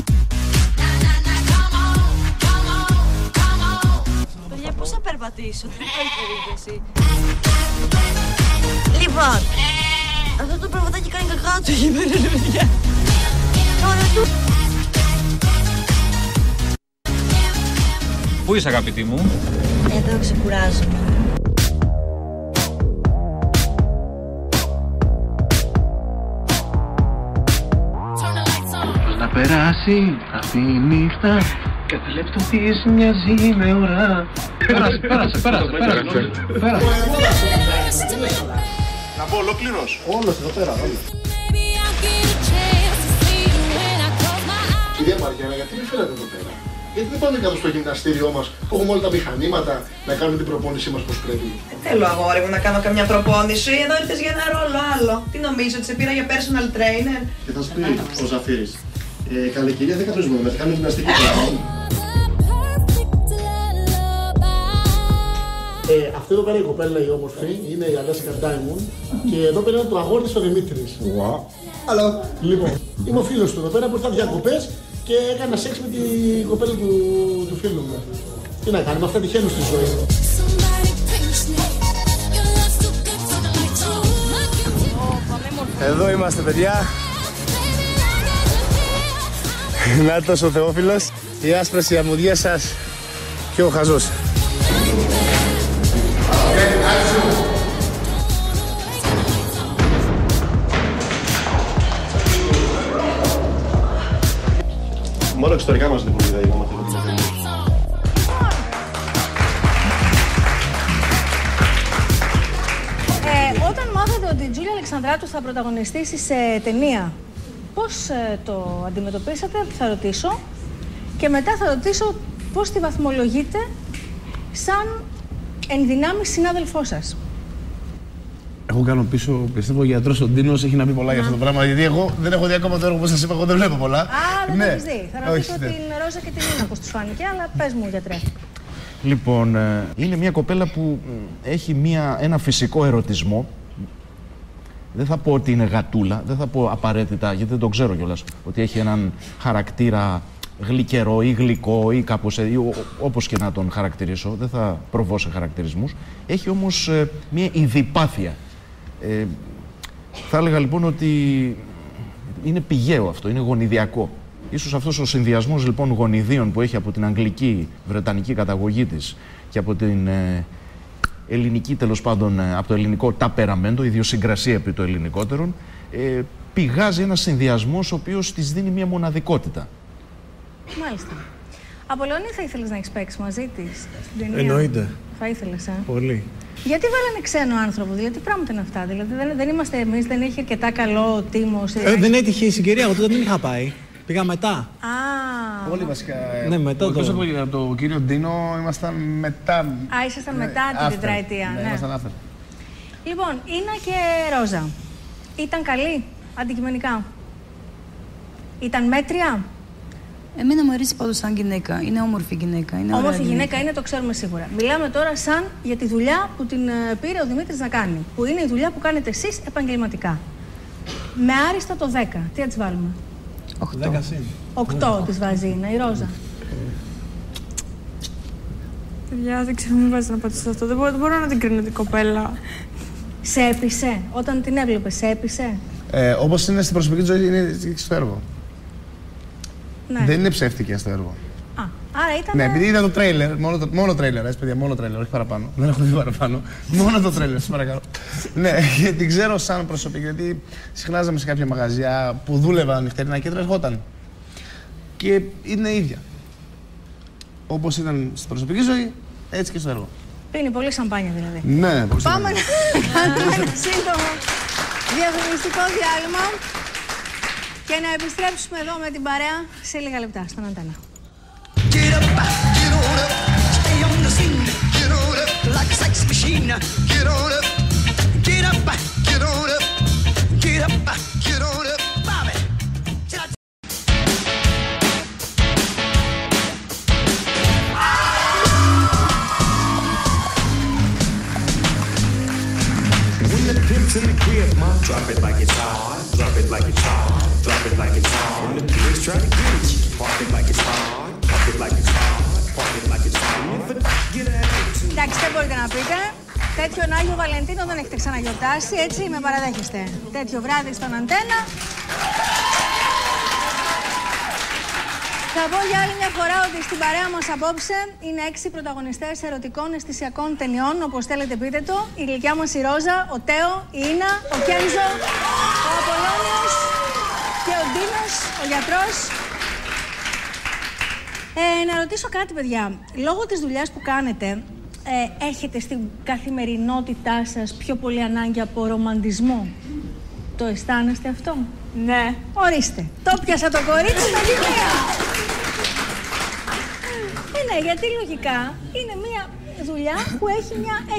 Παιδιά, πώς θα περπατήσω, τι υπάρχει περίπτωση. Λοιπόν, αυτό το προβατάκι κάνει κακάτσο εκεί πέρα, ρε παιδιά. Πού είσαι, αγαπητή μου? Εδώ ξεκουράζομαι. Πώς να περάσει αυτή η νύχτα, κάθε λεπτό της μοιάζει με ώρα. Πέρασε. Να πω ολόκληρος. Όλος εδώ πέρα, όλος. Κυρία Μαριάννα, γιατί με φέρατε εδώ πέρα? Γιατί δεν πάμε κάτω στο γυμναστήριό μας που έχουμε όλα τα μηχανήματα να κάνουμε την προπόνησή μας πως πρέπει? Θέλω, αγόρι μου, να κάνω καμιά προπόνηση. Εδώ ήρθες για ένα ρόλο άλλο. Τι νομίζω, ότι σε πήρα για personal trainer? Και θα σου πει ο Ζαφύρης, καλή κυρία, δεν καθορίζουμε, θα κάνουμε γυμναστική. Αυτή εδώ πέρα η κοπέλα η όμορφη είναι η Αλέσκα Diamond και εδώ πέρα είναι το αγόρι της ο Δημήτρης. Άλλο. Λοιπόν, είμαι ο φίλος του εδώ πέρα που ήρθα διακοπές και έκανα σεξ με την κοπέλα του φίλου μου. Τι να κάνουμε, αυτά τυχαίνουν στη ζωή. Εδώ είμαστε, παιδιά. Νάτος ο Θεόφιλος, οι άσπρες οι αμμουδιές σας και ο χαζός. Μόνο εξωτερικά μας δεν έχουν ιδέα, άμα θέλετε να θέλετε. Όταν μάθατε ότι η Τζούλια Αλεξανδράτου θα πρωταγωνιστήσει σε ταινία, πώς το αντιμετωπίσατε, θα ρωτήσω. Και μετά θα ρωτήσω πώς τη βαθμολογείτε σαν ενδυνάμει συνάδελφό σας. Έχω κάνω πίσω, πιστεύω, ο γιατρός ο Ντίνος έχει να πει πολλά για αυτό το πράγμα. Γιατί εγώ δεν έχω δει ακόμα το έργο που σας είπα, εγώ δεν βλέπω πολλά. Α, δεν το έχεις δει. Θα ρωτήσω την Ρόζα και την Νίνα πώς τους φάνηκε, αλλά πες μου, γιατρέ. Λοιπόν, είναι μια κοπέλα που έχει ένα φυσικό ερωτισμό. Δεν θα πω ότι είναι γατούλα, δεν θα πω απαραίτητα, γιατί δεν το ξέρω κιόλας, ότι έχει έναν χαρακτήρα γλυκερό ή γλυκό ή κάπως όπως και να τον χαρακτηρίσω, δεν θα προβώ σε χαρακτηρισμούς. Έχει όμως μια ειδιπάθεια. Θα έλεγα λοιπόν ότι είναι πηγαίο αυτό, είναι γονιδιακό. Ίσως αυτός ο συνδυασμός λοιπόν γονιδίων που έχει από την αγγλική, βρετανική καταγωγή της και από την ελληνική, τέλος πάντων, από το ελληνικό ταπεραμέντο, ιδιοσυγκρασία επί το ελληνικότερον, πηγάζει ένας συνδυασμός ο οποίος της δίνει μια μοναδικότητα. Μάλιστα. Απολώνη, θα ήθελες να έχεις παίξει μαζί της στην ταινία? Εννοείται. Θα ήθελες, Πολύ. Γιατί βάλανε ξένο άνθρωπο, δηλαδή τι πράγματα είναι αυτά? Δηλαδή δεν είμαστε εμείς, δεν έχει αρκετά καλό τίμος? Δεν έτυχε η συγκυρία, εγώ τότε δεν είχα πάει. Πήγα μετά. Όλοι βασικά. Ναι, μετά από το κύριο Ντίνο ήμασταν μετά. Α, ήσασταν μετά την τετραετία. Ναι, ήμασταν άφερ. Λοιπόν, Ίνα και Ρόζα. Ήταν καλή, αντικειμενικά? Ήταν μέτρια? Εμένα μου αρέσει πάντως σαν γυναίκα. Είναι όμορφη γυναίκα. Είναι όμορφη γυναίκα είναι, το ξέρουμε σίγουρα. Μιλάμε τώρα σαν για τη δουλειά που την πήρε ο Δημήτρης να κάνει. Που είναι η δουλειά που κάνετε εσείς επαγγελματικά. Με άριστα το 10. Τι θα της βάλουμε? 8 της βάζει η Ρόζα. Παιδιά, δεν ξέρω, μην βάζει να πατήσω αυτό. Δεν μπορώ να την κρίνω την κοπέλα. Σε έπεισε, όταν την έβλεπε, σε έπεισε. Όπως είναι στην προσωπική ζωή, είναι στο έργο. Ναι. Δεν είναι ψεύτικη στο έργο. Άρα ήταν. Ναι, επειδή είδα το τρέιλερ, μόνο τρέιλερ, παιδιά, μόνο τρέιλερ, όχι παραπάνω. Δεν έχω δει παραπάνω. Μόνο το τρέιλερ, σας παρακαλώ. Ναι, την ξέρω σαν προσωπική, γιατί συχνάζαμε σε κάποια μαγαζιά που δούλευα νυχτερινά και ερχόταν. Και είναι ίδια. Όπως ήταν στην προσωπική ζωή, έτσι και στο έργο. Πίνει πολύ σαμπάνια δηλαδή. Ναι, πολύ Πάμε να κάνουμε ένα σύντομο διαφημιστικό διάλειμμα και να επιστρέψουμε εδώ με την παρέα σε λίγα λεπτά στον Αντένα. Get up, get on up, stay on the scene. Get on up like a sex machine. Get on up, get up, get on up, get up, get on up, Bobby. When the pimp's in the crib, mom, drop it like it's hot, drop it like it's hot, drop it like it's hot. When the pigs try to get it, park it like it's hot. Εντάξει, δεν μπορείτε να πείτε. Τέτοιον Άγιο Βαλεντίνο δεν έχετε ξαναγιορτάσει, έτσι με παραδέχεστε. Τέτοιο βράδυ στον Αντένα. Θα πω για άλλη μια φορά ότι στην παρέα μας απόψε είναι 6 πρωταγωνιστές ερωτικών αισθησιακών ταινιών, όπως θέλετε πείτε το. Η γλυκιά μας η Ρόζα, ο Τέο, η Ίνα, ο Κένζο, ο Απολώνιος και ο Ντίνος, ο γιατρός. Να ρωτήσω κάτι, παιδιά. Λόγω της δουλειάς που κάνετε, έχετε στην καθημερινότητά σας πιο πολύ ανάγκη από ρομαντισμό? Το αισθάνεστε αυτό? Ναι. Ορίστε. Το πιάσα το κορίτσι με γυναία. Ναι, γιατί λογικά είναι μια δουλειά που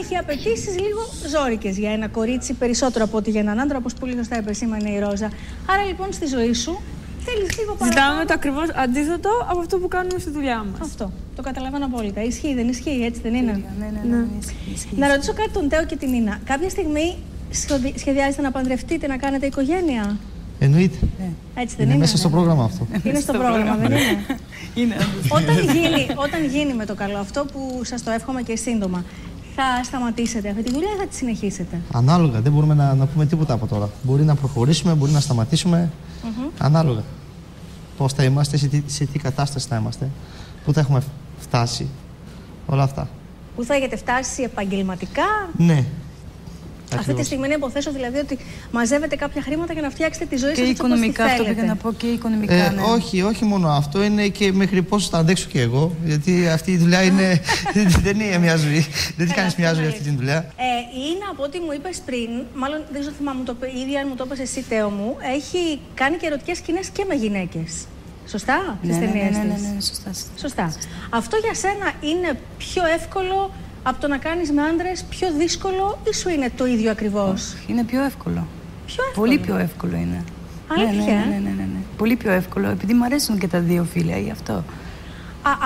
έχει απαιτήσεις λίγο ζώρικες για ένα κορίτσι, περισσότερο από ότι για έναν άντρα, όπως πολύ σωστά επεσήμανε η Ρόζα. Άρα λοιπόν στη ζωή σου θέλεις λίγο παραπάνω. Ζητάμε το ακριβώς αντίθετο από αυτό που κάνουμε στη δουλειά μας. Αυτό. Το καταλαβαίνω απόλυτα. Ισχύει, δεν ισχύει, έτσι δεν είναι? Ναι. Ισχύει. Να ρωτήσω κάτι τον Τέο και την Ίνα. Κάποια στιγμή σχεδιάζετε να παντρευτείτε, να κάνετε οικογένεια? Εννοείται. Έτσι δεν είναι? Είναι μέσα στο πρόγραμμα αυτό. Είναι στο πρόγραμμα, δεν είναι? Είναι. Όταν γίνει με το καλό αυτό που σας το εύχομαι και σύντομα, θα σταματήσετε αυτή τη δουλειά ή θα τη συνεχίσετε? Ανάλογα. Δεν μπορούμε να πούμε τίποτα από τώρα. Μπορεί να προχωρήσουμε, μπορεί να σταματήσουμε. Ανάλογα. Πώς θα είμαστε, σε τι κατάσταση θα είμαστε, πού θα έχουμε φτάσει, όλα αυτά. Πού θα έχετε φτάσει επαγγελματικά? Ναι. Αυτή τη στιγμή να υποθέσω δηλαδή ότι μαζεύετε κάποια χρήματα για να φτιάξετε τη ζωή σας και έτσι όπως τη θέλετε. αυτό πήγα να πω, και οικονομικά, ναι. Όχι μόνο αυτό, είναι και μέχρι πόσο θα αντέξω και εγώ, γιατί αυτή η δουλειά είναι, δεν είναι μια ζωή, δεν κάνεις μια ζωή αυτή τη δουλειά. Είναι από ό,τι μου είπες πριν, μάλλον δεν ξέρω θυμάμαι η ίδια αν μου το είπες εσύ Τέο μου, έχει κάνει και ερωτικές σκηνές και με γυναίκες. Σωστά, στις ταινίες της? Ναι, σωστά. Αυτό για σένα είναι πιο εύκολο από το να κάνεις με άντρες, πιο δύσκολο ή σου είναι το ίδιο ακριβώς? Είναι πιο εύκολο. Πιο εύκολο. Πολύ πιο εύκολο είναι. Αλήθεια? Ναι. Πολύ πιο εύκολο, επειδή μου αρέσουν και τα δύο φίλια, γι' αυτό.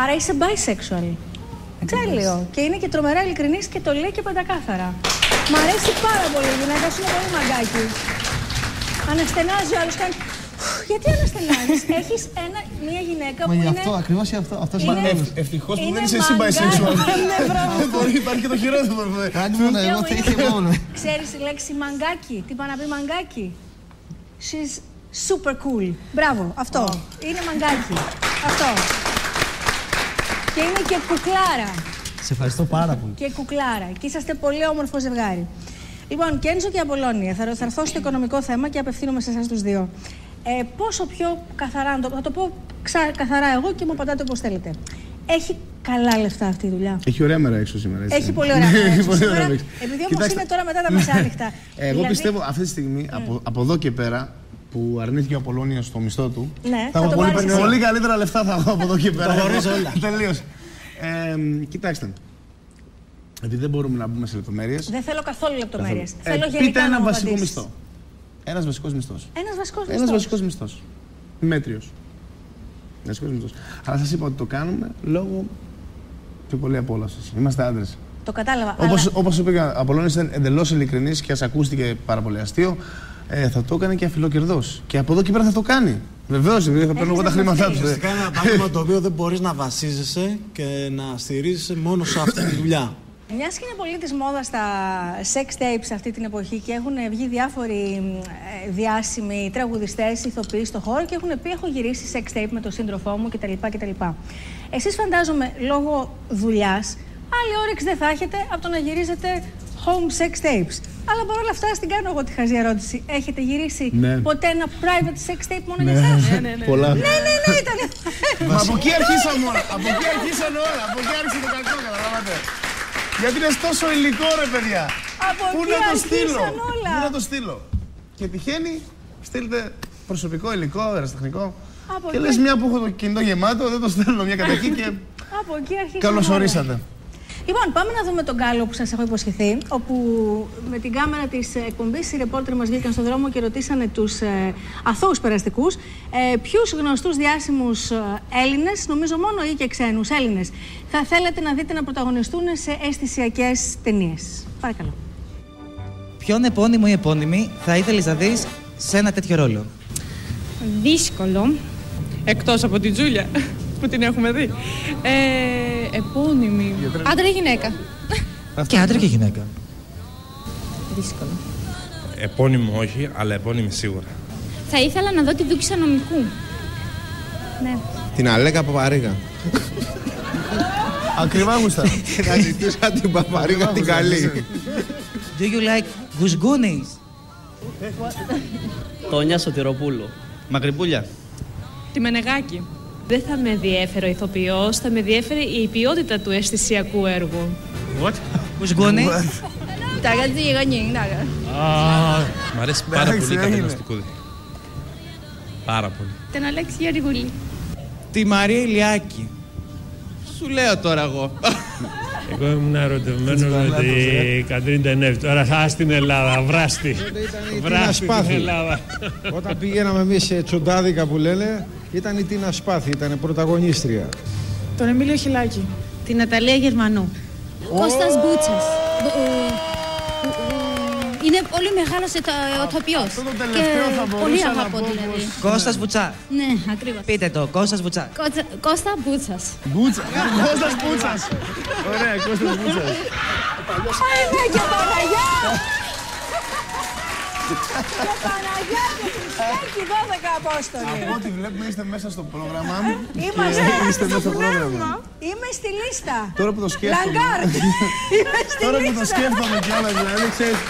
Άρα είσαι bisexual. Τέλειο. Και είναι και τρομερά ειλικρινής και το λέει και πεντακάθαρα. Μ' αρέσει πάρα πολύ η γυναίκα σου, είναι πολύ μαγκάκι. Αναστενάζει ο άλλος, κάνει... Γιατί αναστενάζεις? Έχεις μια γυναίκα που είναι... αυτό, ακριβώς αυτό σημαίνει. Ευτυχώς που δεν είσαι εσύ bisexual. Δεν μπορεί, υπάρχει και το χειρότερο. Κάνει μόνο εγώ, θα είχε μόνο. Ξέρεις τη λέξη μαγκάκι? Τι πάει να πει μαγκάκι? She's super cool. Μπράβο, αυτό. Είναι μαγκάκι. Αυτό. Και είναι και κουκλάρα. Σε ευχαριστώ πάρα πολύ. Και κουκλάρα. Και είσαστε πολύ όμορφο ζευγάρι. Λοιπόν, Κένζο και Απολώνια, θα έρθω στο οικονομικό θέμα και απευθύνομαι σε εσάς τους δύο. Πόσο πιο καθαρά, θα το πω καθαρά εγώ και μου απαντάτε όπως θέλετε. Έχει καλά λεφτά αυτή η δουλειά? Έχει ωραία μέρα έξω σήμερα. Έτσι. Έχει πολύ ωραία μέρα έξω σήμερα. Επειδή όμως είναι τώρα μετά τα μεσάνυχτα. Εγώ πιστεύω αυτή τη στιγμή, από εδώ και πέρα, που αρνήθηκε ο Απολώνιος στο μισθό του, ναι, θα έχω πολύ καλύτερα λεφτά θα έχω από εδώ και πέρα. Τελείως. Κοιτάξτε. Επειδή δεν μπορούμε να μπούμε σε λεπτομέρειες. Δεν θέλω καθόλου λεπτομέρειες. Θέλω γενικά. Πείτε ένα βασικό μισθό. Ένας βασικός μισθός. Ένας βασικός μισθός. Μέτριος. Βασικός μισθός. Αλλά σας είπα ότι το κάνουμε λόγω πιο πολύ απόλαυσης. Είμαστε άντρες. Το κατάλαβα. Όπως είπε ο Απολώνης, ήταν εντελώς ειλικρινής και ας ακούστηκε πάρα πολύ αστείο. Θα το έκανε και αφιλοκερδός. Και από εδώ και πέρα θα το κάνει. Βεβαίως, επειδή θα παίρνω εγώ τα χρήματά του. Ουσιαστικά είναι ένα πράγμα το οποίο δεν μπορείς να βασίζεσαι και να στηρίζεσαι μόνο σε αυτή τη δουλειά. Μιας και είναι πολύ της μόδας τα sex tapes αυτή την εποχή και έχουν βγει διάφοροι διάσημοι τραγουδιστές, ηθοποιοί στο χώρο και έχουν πει: έχω γυρίσει sex tape με τον σύντροφό μου κτλ. Εσείς φαντάζομαι λόγω δουλειάς, άλλη όρεξη δεν θα έχετε από το να γυρίζετε home sex tapes. Αλλά παρόλα αυτά, στην κάνω εγώ τη χαζή ερώτηση. Έχετε γυρίσει ποτέ ένα private sex tape μόνο για εσάς? Ναι. Πολλά. Ναι, ήταν. Μα από εκεί αρχίσαμε όλα. Από εκεί άρχισαν όλα. Από εκεί άρχισε το κακό, καταλάβατε. Γιατί είναι τόσο υλικό, ρε παιδιά. Πού να το στείλω. Πού να το στείλω. Και τυχαίνει, στείλτε προσωπικό υλικό, αεραστεχνικό. Και λες μια που έχω το κινητό γεμάτο, δεν το στέλνω μια κατά εκεί και. Από εκεί αρχίσαν. Καλώς ορίσατε. Λοιπόν, πάμε να δούμε τον γκάλο που σας έχω υποσχεθεί, όπου με την κάμερα της εκπομπής οι ρεπόρτερ μας βγήκαν στον δρόμο και ρωτήσανε τους αθώους περαστικούς ποιους γνωστούς διάσημους Έλληνες, νομίζω μόνο ή και ξένους Έλληνες, θα θέλετε να δείτε να πρωταγωνιστούν σε αισθησιακές ταινίες. Παρακαλώ. Ποιον επώνυμο ή επώνυμη θα ήθελες να δεις σε ένα τέτοιο ρόλο? Δύσκολο. Εκτός από την Τζούλια που την έχουμε δει. Επώνυμη. Άντρα ή γυναίκα? Και άντρα και γυναίκα. Δύσκολο. Επώνυμο όχι, αλλά επώνυμη σίγουρα. Θα ήθελα να δω τη Δούκησα Νομικού. Ναι. Την Αλέκα Παπαρίγα. Ακριβά γούστα. Να ζητούσα την Παπαρίγα την καλή. Do you like γουσγούνις? Τόνια Σωτηροπούλου. Μακρυπούλια. Τη Μενεγάκη. Δεν θα με διέφερε ο ηθοποιός, θα με διέφερε η ποιότητα του αισθησιακού έργου. What? Γουσγούνις? Μ' αρέσει πάρα πολύ η Κατερίνα Στικούδη. Πάρα πολύ. Τον Αλέξη Γεωργούλη. Τη Μαρία Ηλιάκη. Σου λέω τώρα εγώ. Εγώ ήμουν ερωτευμένος με την Κατρίν Τενεύ. Τώρα θα στην Ελλάδα, βράστη. Βράστη στην Ελλάδα. Όταν πηγαίναμε εμείς σε τσοντάδικα που λένε, ήταν η Τίνα Σπάθη, ήταν πρωταγωνίστρια. Τον Εμίλιο Χιλάκη. Την Ναταλία Γερμανού. Κώστας Μπούτσας. Είναι πολύ μεγάλος ηθοποιός. Αυτό το τελευταίο θα πολύ μπορούσα να αγαπώ πω δηλαδή. Κώστας Βουτσά. Ναι, ακριβώς. Πείτε το, Κώστας Βουτσά. Κώστα Μπούτσας. Κώστας Μπούτσας. Ωραία, Κώστας Μπούτσας. Ναι, και Παναγιά! Και Παναγιά και Χριστάκη 12 Απόστολοι. Από ό,τι βλέπουμε είστε μέσα στο πρόγραμμα. Είμαστε είστε μέσα στο πρόγραμμα. Είμαι στη λίστα. Τώρα που το σκέφτομαι. Λαγκάρτ. Είμαι στη Τώρα που το λίστα. σκέφτομαι κιόλας, δηλαδή, ξέρεις.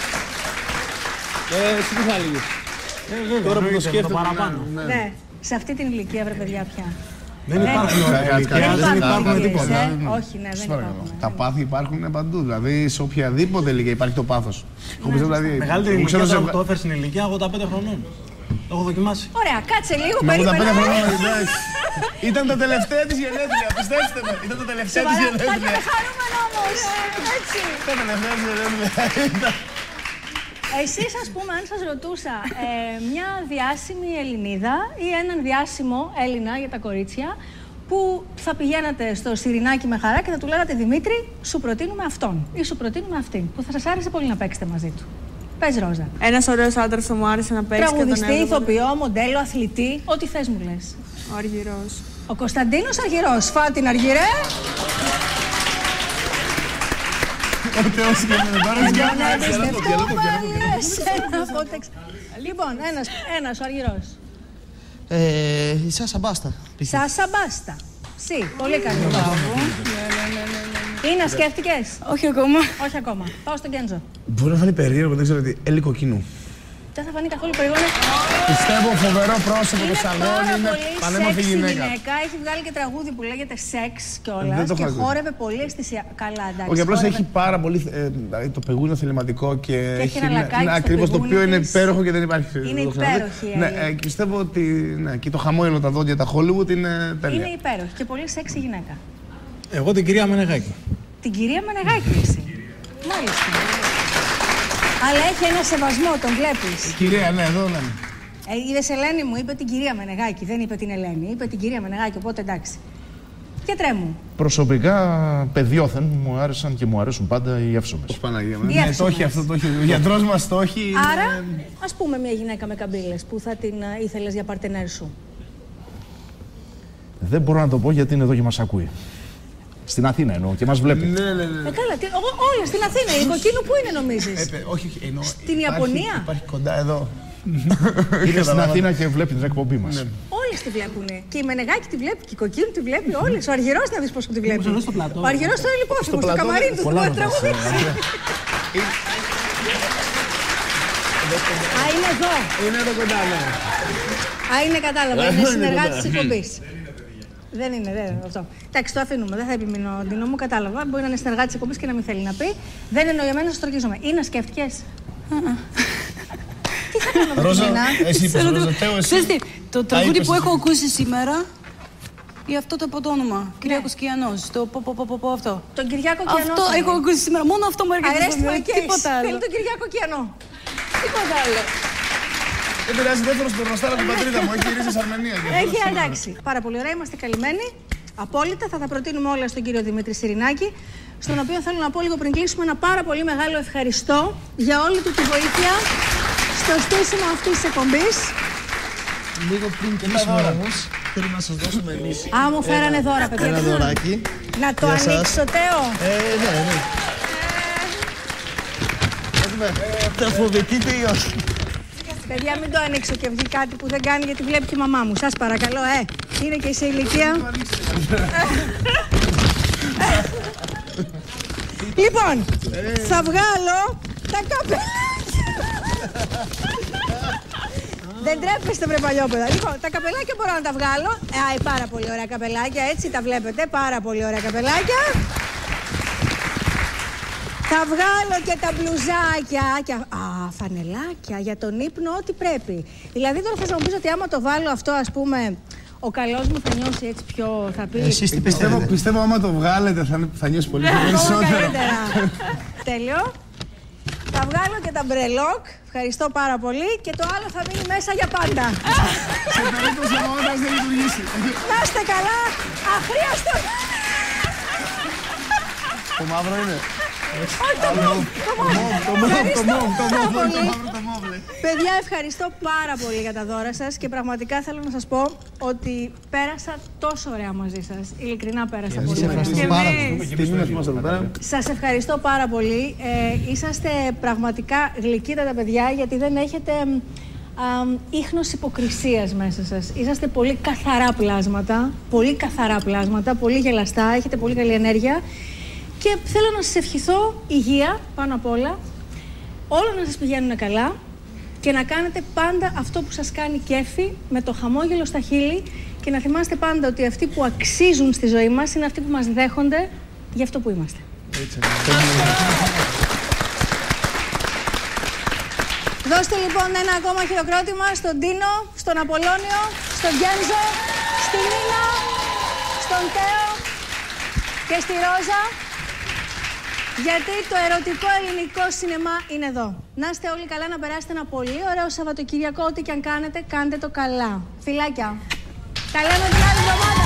Εσύ τι θα λύγεις. Τώρα που το σκέφτομαι. Ναι, σε αυτή την ηλικία, βρε παιδιά, πια. Δεν υπάρχουν ωραία ηλικία, δεν υπάρχουν τίποτα. Όχι, ναι, δεν υπάρχουν. Τα πάθη υπάρχουν παντού. Δηλαδή σε οποιαδήποτε ηλικία υπάρχει το πάθος. Μεγαλύτερη ηλικία το έφερε στην ηλικία 85 χρονών. Το έχω δοκιμάσει. Ωραία, κάτσε λίγο, Με 85 περίμενα. χρονών, εντάξει. Ήταν τα τελευταία της γενέθλια, πιστέψτε με. Ήταν τα τελευταία της Θα γενέθλια. ήταν χαρούμενο όμως. Έτσι. Τα τελευταία της γενέθλια. Εσείς, ας πούμε, αν σας ρωτούσα μια διάσημη Ελληνίδα ή έναν διάσημο Έλληνα για τα κορίτσια που θα πηγαίνατε στο Σιρινάκι με χαρά και θα του λέγατε Δημήτρη, σου προτείνουμε αυτόν ή σου προτείνουμε αυτήν, που θα σας άρεσε πολύ να παίξετε μαζί του. Πες, Ρόζα. Ένας ωραίος άντρας που μου άρεσε να παίξει. Τραγουδιστή, ηθοποιό, μοντέλο, αθλητή, ό,τι θες μου λες. Ο Αργυρός. Ο Κωνσταντίνος Αργυρός. Φά την Αργυρέ. Ο Θεός και με πάρεις και Λοιπόν, ένας ο Αργυρός. Η Σάσα Μπάστα. Σάσα Μπάστα. Σι, πολύ καλή. Ήνα, σκέφτηκες? Όχι ακόμα. Όχι ακόμα. Πάω στον Κέντζο. Μπορεί να φανεί περίεργο, δεν ξέρω τι. Έλλη κοκκινού. Δεν θα φανεί καθόλου περίεργο. Πιστεύω φοβερό πρόσωπο το Είναι σαλόνι, πάρα είναι πολύ πανέμορφη σεξι γυναίκα. Έχει βγάλει και τραγούδι που λέγεται Σεξ κιόλας Δεν το και έχω ακούσει. χόρευε πολύ αισθησιακά. Καλά, εντάξει. Όχι, απλώς χόρευε. έχει πάρα πολύ. Δηλαδή το πεγούνιο θεληματικό και έχει ένα λακάκι στο ακριβώς το οποίο πεγούνι είναι της. υπέροχο και δεν υπάρχει. Είναι δεν το ξαναδεί. υπέροχη η Ναι, Έλλη. και πιστεύω ότι ναι, και το χαμόγελο τα δόντια τα Hollywood είναι τέλεια. Είναι υπέροχη και πολύ σεξι γυναίκα. Εγώ την κυρία Μενεγάκη. Την κυρία Μενεγάκη, εσύ. Μάλιστα. Αλλά έχει ένα σεβασμό, τον βλέπεις. Κυρία, ναι, εδώ λέμε. Είδες Ελένη μου, είπε την κυρία Μενεγάκη, δεν είπε την Ελένη, είπε την κυρία Μενεγάκη, οπότε εντάξει. Και τρέμου. Προσωπικά, παιδιόθεν μου άρεσαν και μου αρέσουν πάντα οι εύσωμες. Παναγία μου. Οι Ναι, το εύσωμες. έχει αυτό, το έχει. Ο γιατρός μας το έχει. Άρα, ας πούμε μια γυναίκα με καμπύλες που θα την ήθελες για παρτενέρ σου. Δεν μπορώ να το πω γιατί είναι εδώ και μας ακούει. Στην Αθήνα εννοώ και μας βλέπει. Ναι. Καλά, όλα στην Αθήνα. Η Κοκκίνου πού είναι νομίζεις? Όχι, εννοώ. Στην Ιαπωνία. Υπάρχει κοντά εδώ. Είναι στην Αθήνα και βλέπει την εκπομπή μας. Ναι. Όλες τη βλέπουν. Και η Μενεγάκη τη βλέπει, και η Κοκκίνου τη βλέπει. Όλες. Ο Αργυρός να δεις πόσο τη βλέπει. Ο Αργυρός τώρα είναι υπόθυμος στο καμαρίνι του. Μπορεί να τραγουδήσει. Α, είναι εδώ. Είναι εδώ κοντά, ναι. Α, είναι κατάλαβα. Είναι συνεργάτης της εκπομπής. Δεν είναι αυτό. Εντάξει, το αφήνουμε. Δεν θα επιμείνω, Ντίνο μου. Κατάλαβα. Μπορεί να είναι συνεργάτης της εκπομπής και να μην θέλει να πει. Δεν εννοώ για μένα, να στρογγίζομαι. Ή να σκέφτηκες? Τι θα κάνω με Ρόζα, την εσύ είπες, Ρόζα, Τέο, εσύ. Το τραγούδι που έχω ακούσει σήμερα ή αυτό το από το όνομα. Κυριάκος Κιανός. Το αυτό. Τον Κυριάκο Κιανό. Αυτό έχω ακούσει σήμερα. Μόνο αυτό μου έρχεται στο μυαλό. Τίποτα άλλο. Θέλει τον Κυριάκο Κιανό. Τίποτα άλλο. Δεν πειράζει, δεύτερος στον Ροστάρα την πατρίδα μου. Έχει ρίζες Αρμενία. Έχει, εντάξει. Πάρα πολύ ωραία. Είμαστε καλυμμένοι. Απόλυτα. Θα τα προτείνουμε όλα στον κύριο Δημήτρη Σιρινάκη. Στον οποίο θέλω να πω λίγο πριν κλείσουμε ένα πάρα πολύ μεγάλο ευχαριστώ για όλη του τη βοήθεια στο στήσιμο αυτής της εκπομπής. Λίγο πριν κλείσουμε όμως, θέλουμε να σας δώσουμε εμείς. Α, μου φέρανε δώρα, παιδιά. Ένα δωράκι. Να το ανοίξω, Τέο. Ναι. Θα φοβηθείτε ή όχι? Παιδιά, μην το ανοίξω και βγει κάτι που δεν κάνει, γιατί βλέπει και η μαμά μου. Σας παρακαλώ, είναι και σε ηλικία. Λοιπόν, θα βγάλω τα καπελάκια. Δεν τρέπεστε, βρε παλιόπαιδα. Λοιπόν, τα καπελάκια μπορώ να τα βγάλω. Πάρα πολύ ωραία καπελάκια, έτσι τα βλέπετε. Πάρα πολύ ωραία καπελάκια. Θα βγάλω και τα μπλουζάκια. Φανελάκια για τον ύπνο, ό,τι πρέπει. Δηλαδή τώρα θες να μου πεις ότι άμα το βάλω αυτό, ας πούμε, ο καλός μου θα νιώσει έτσι πιο, θα πει... Εσείς τι πιστεύετε? Πιστεύω άμα το βγάλετε θα νιώσει πολύ περισσότερο. Τέλειο. Θα βγάλω και τα μπρελόκ. Ευχαριστώ πάρα πολύ. Και το άλλο θα μείνει μέσα για πάντα. Σε περίπτωση όταν δεν λειτουργήσει. Να είστε καλά. Αχρίαστο. Το μαύρο είναι. Παιδιά, ευχαριστώ πάρα πολύ για τα δώρα σας και πραγματικά θέλω να σας πω ότι πέρασα τόσο ωραία μαζί σας. Ειλικρινά πέρασα πολύ ωραία. Σας ευχαριστώ πάρα πολύ. Είσαστε πραγματικά γλυκύτατα παιδιά, γιατί δεν έχετε ίχνος υποκρισίας μέσα σας. Είσαστε πολύ καθαρά πλάσματα, πολύ γελαστά, έχετε πολύ καλή ενέργεια. Και θέλω να σας ευχηθώ υγεία πάνω απ' όλα, όλα να σας πηγαίνουν καλά και να κάνετε πάντα αυτό που σας κάνει κέφι, με το χαμόγελο στα χείλη, και να θυμάστε πάντα ότι αυτοί που αξίζουν στη ζωή μας είναι αυτοί που μας δέχονται για αυτό που είμαστε. Δώστε λοιπόν ένα ακόμα χειροκρότημα στον Τίνο, στον Απολώνιο, στον Γκένζο, στην Νίνα, στον Τέο και στη Ρόζα. Γιατί το ερωτικό ελληνικό σινεμά είναι εδώ. Να είστε όλοι καλά, να περάσετε ένα πολύ ωραίο Σαββατοκύριακο. Ό,τι και αν κάνετε, κάντε το καλά. Φιλάκια. Τα λέμε την άλλη εβδομάδα.